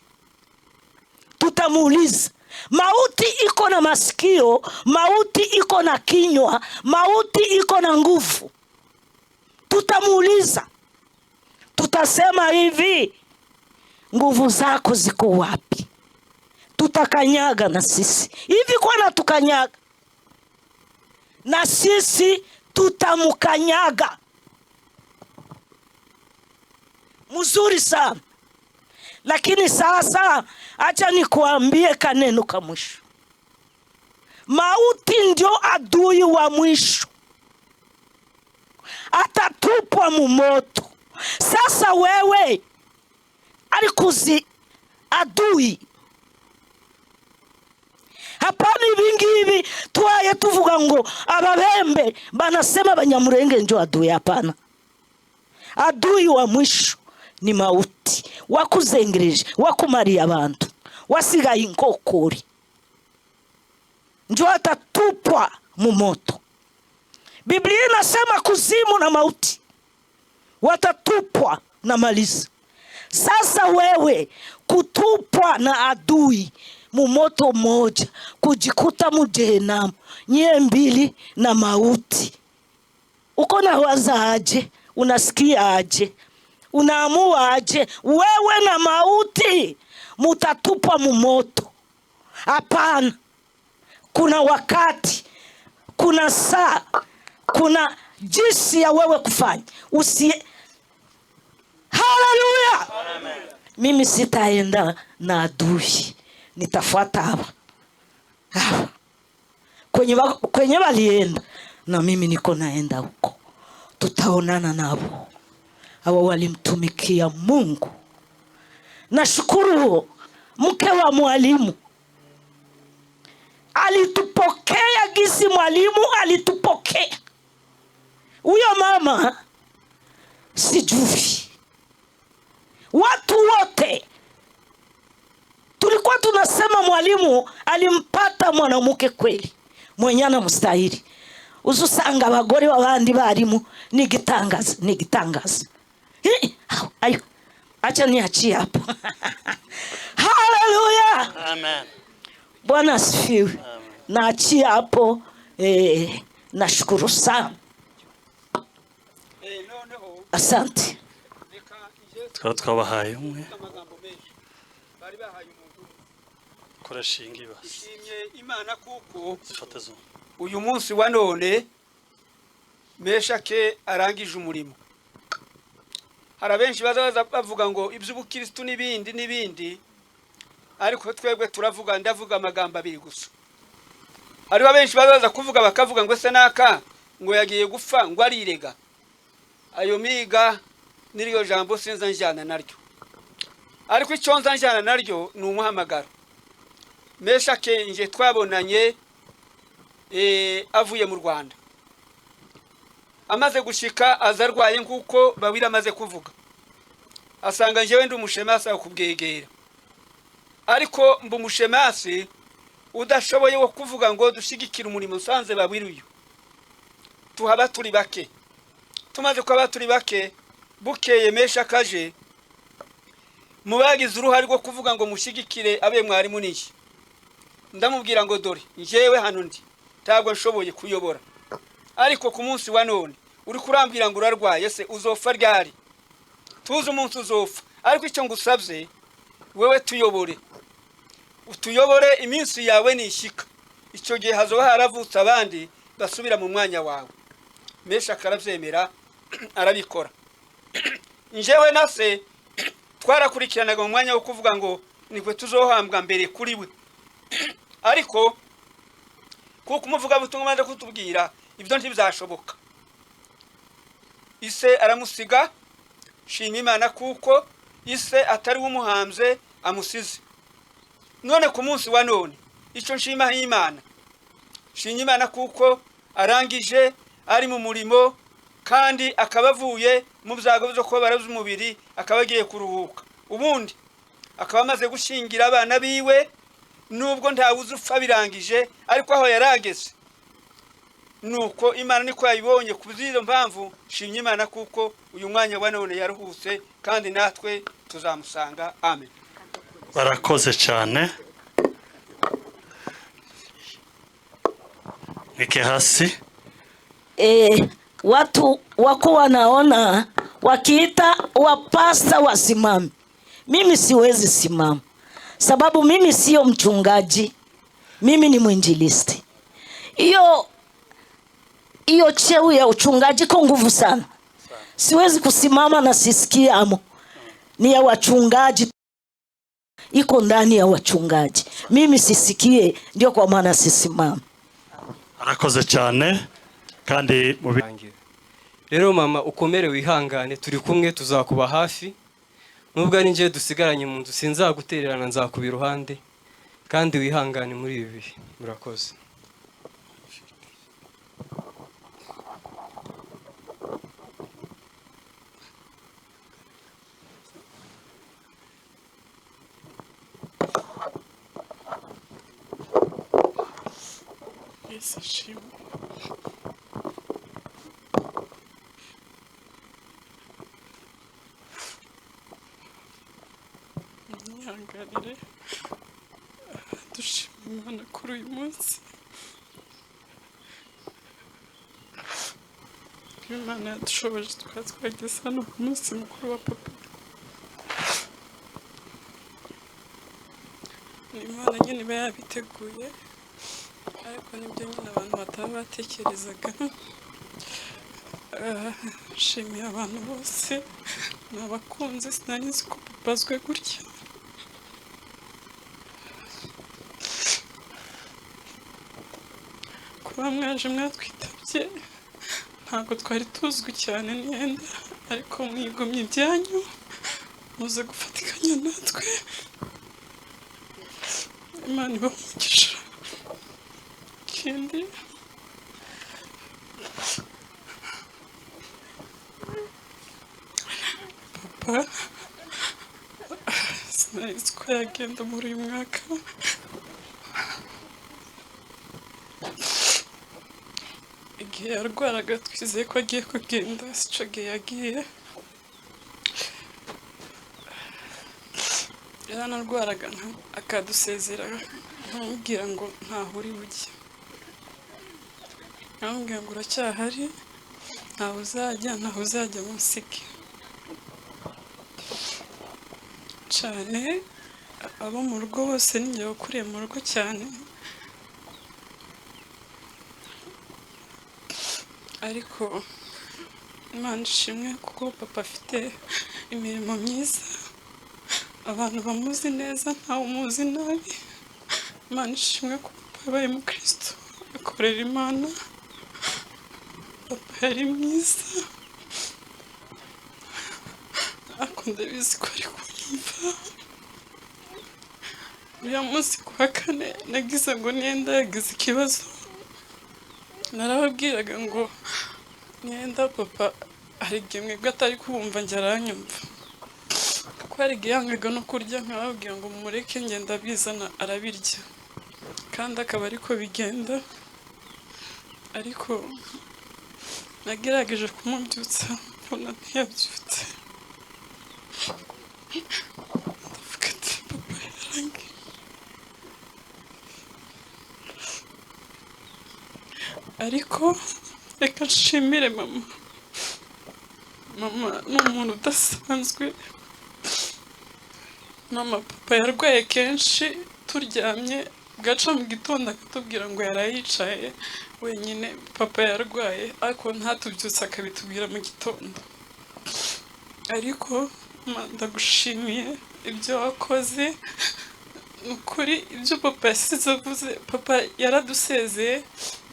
tutamuuliza. Mauti iko na masikio, mauti iko na kinywa, mauti iko na nguvu. Tutamuuliza, tutasema hivi, nguvu zako ziko wapi? Tutakanyaga na sisi hivi, kwa na tukanyaga na sisi tutamukanyaga. Mzuri sana. Lakini sasa acha nikuambie kaneno ka mwisho. Mauti ndio adui wa mwisho, atatupwa mumoto. Sasa wewe alikuzi adui, hapana ibingibi twaye tuvuga ngo ababembe banasema Banyamulenge njo adui. Hapana, adui wa mwisho ni mauti, wakuzengereje, wakumariye abantu, wasigaye inkokori, njo atatupwa mu moto. Biblia inasema kuzimu na mauti watatupwa na maliza. Sasa wewe kutupwa na adui mu moto moja, kujikuta mu Jehanamu nye mbili na mauti, uko na waza aje? Unasikia aje? Unaamua aje? Wewe na mauti mutatupwa mu moto? Hapana. Kuna wakati, kuna saa, kuna jinsi ya wewe kufanya. Haleluya! Mimi sitaenda na adui, nitafuata hapa kwenye walienda, na mimi niko naenda huko. Tutaonana nabo. Hawa walimtumikia Mungu. Nashukuru mke wa mwalimu alitupokea gisi mwalimu alitupokea. Huyo mama sijui, watu wote tulikuwa tunasema mwalimu alimpata mwanamke kweli mwenye anamstahili. Uzusanga abagore wabandi barimu nigitangaza. Ayo, acha niachie hapo. Haleluya. Amen. Bwana asifiwe. Naachia hapo. Nashukuru sana. Asante. Twabahaye umwe korashingi basi. Nshimye Imana kuko Zifata zo uyu munsi wa none Meshake arangije umurimo. Hari abenshi bazaza bavuga ngo iby'ubukristo n'ibindi, ariko twebwe turavuga, ndavuga amagambo abiri gusa. Hari abenshi bazaza kuvuga bakavuga ngo se naka ngo yagiye gufa ngo arirega. Ayo miga niriyo jambo sinza njyana naryo, ariko icyo nza njyana naryo ni umuhamagaro. Meshake nje twabonanye avuye mu Rwanda, amaze gushika azarwaye nkuko Bawira amaze kuvuga, asanga njewe ndi umushemasi akubwegera, ariko mbu umushemasi udashoboye wo kuvuga ngo dushigikira umurimo usanze Bawira uyu. Tuhaba turi bake, tumaze kuba turi bake, bukeye Meshake aje mubagize uruhari rwo kuvuga ngo mushigikire abe mwarimu niki. Ndamubwira ngo dore njewe hano ndi ntabwo nshoboye kuyobora, ariko ku munsi wa none uri kurambwira ngo urarwaye, se uzofa ryari? Tuzi umunsi uzofa, ariko icyo ngusabye wewe tuyobore, utuyobore iminsi yawe nishika. Icyo gihe hazoba haravutse abandi basubira mu mwanya wawe. Meshake arabyemera arabikora. Njewe na se twarakurikiranaga mu mwanya wo kuvuga ngo nikwe tuzohambwa mbere kuri we, ariko kuko umuvuga butumwa maze kutubwira ibyo ntibizashoboka. Ise aramusiga, shima Imana kuko ise atari umuhamze amusize. None ku munsi wa none icyo nshima Imana, shima Imana kuko arangije ari mu murimo, kandi akabavuye mu byago byo kuba barabuze umubiri, akabagiye kuruhuka. Ubundi akaba amaze gushingira abana biwe, nubwo ntawuzi upfa birangije, ariko aho yarageze nuko Imana niko yayibonye. Kuzizo mpamvu shimye Imana kuko uyu mwanya wa none yaruhuse, kandi natwe tuzamusanga. Amen. Barakoze cyane. Nike hasi. Watu wako wanaona wakiita wapasta wasimame. Mimi siwezi simama, sababu mimi sio mchungaji, mimi ni mwinjilisti. Iyo cheo ya uchungaji kwa nguvu sana, siwezi kusimama na sisikia amo. Ni ya wachungaji. iko ndani ya wachungaji. Mimi sisikie, ndio kwa maana sisimama. arakoze cyane kandi rero mama ukomere wihangane, turi kumwe, tuzakuba hafi. Nubwo ari nje dusigaranye mu nzu, sinzagutererana, nzakuba iruhande, kandi wihangane muri ibi bihe. Murakoze. Yesu ashimwe. Mwihanganire, dushima Imana kuri uyu munsi. Imana yadushoboje tukaba twageze hano ku munsi mukuru wa papa. Ni Imana nyine iba yabiteguye, ariko nibyo nyine abantu bataba batekerezaga. Nshimiye abantu bose, nabakunze, sinari nzi ko papa azwe gutya. Kuba mwaje mwatwitabye, ntabwo twari tuzwi cyane Niyenda, ariko mwigomye ibyanyu, muze gufatikanya natwe. Imana ibahe umugisha. Ikindi papa sinari nzi ko yagenda muri uyu mwaka. Igihe yarwaraga twizeye ko agiye kugenda, sico gihe yagiye. Yaranarwaraga akadusezera, nkamubwira ngo ntaho uri bujye, nkamubwira ngo uracyahari, ntaho uzajya musige. Cyane abo mu rugo bose ninjye wakuriye mu rugo cyane, ariko Imana ishimwe kuko papa afite imirimo myiza, abantu bamuzi neza, ntawe umuzi nabi. Imana ishimwe ko papa yabaye umukristo, akorera Imana. Papa yari mwiza, ariko ndabizi ko ari kunyumva. Uriya munsi kuwa kane nagize ngo Niyenda yagize ikibazo, narababwiraga ngo Niyenda papa hari igihe mwebwe atari kubumva njye aranyumva, kuko hari igihe yangaga no kurya, nkababwira ngo mureke ngenda bizana arabirya, kandi akaba ariko bigenda. Ariko nagerageje kumubyutsa, mbona ntiyabyutse. Ndavuga ati papa yarangiye. Ariko reka nshimire mama. Mama ni umuntu udasanzwe. Mama papa yarwaye kenshi, turyamye gaca mu gitondo akatubwira ngo yaraye yicaye wenyine, papa yarwaye, ariko ntatubyutse akabitubwira mu gitondo. Ariko ndagushimiye ibyo wakoze, ukuri ibyo papa yasize avuze. Papa yaradusezeye,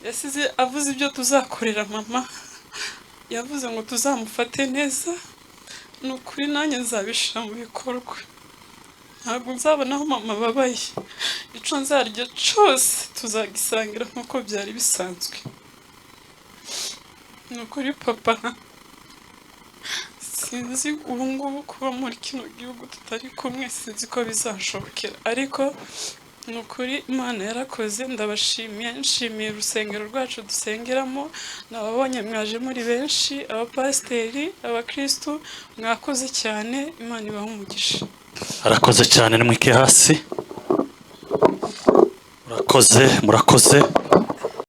yasize avuze ibyo tuzakorera mama, yavuze ngo tuzamufate neza. Ni ukuri nanjye nzabishira mu bikorwa, ntabwo nzabona aho mama ababaye. Icyo nzarya cyose tuzagisangira nk'uko byari bisanzwe. Ni ukuri papa, sinzi ubu ngubu kuba muri kino gihugu tutari kumwe, sinzi ko bizashobokera, ariko ni ukuri Imana yarakoze. Ndabashimiye, nshimiye urusengero rwacu dusengeramo, nababonye mwaje muri benshi, abapasiteri, abakristu, mwakoze cyane. Imana ibahe umugisha. arakoze cyane, nimwike hasi. Murakoze.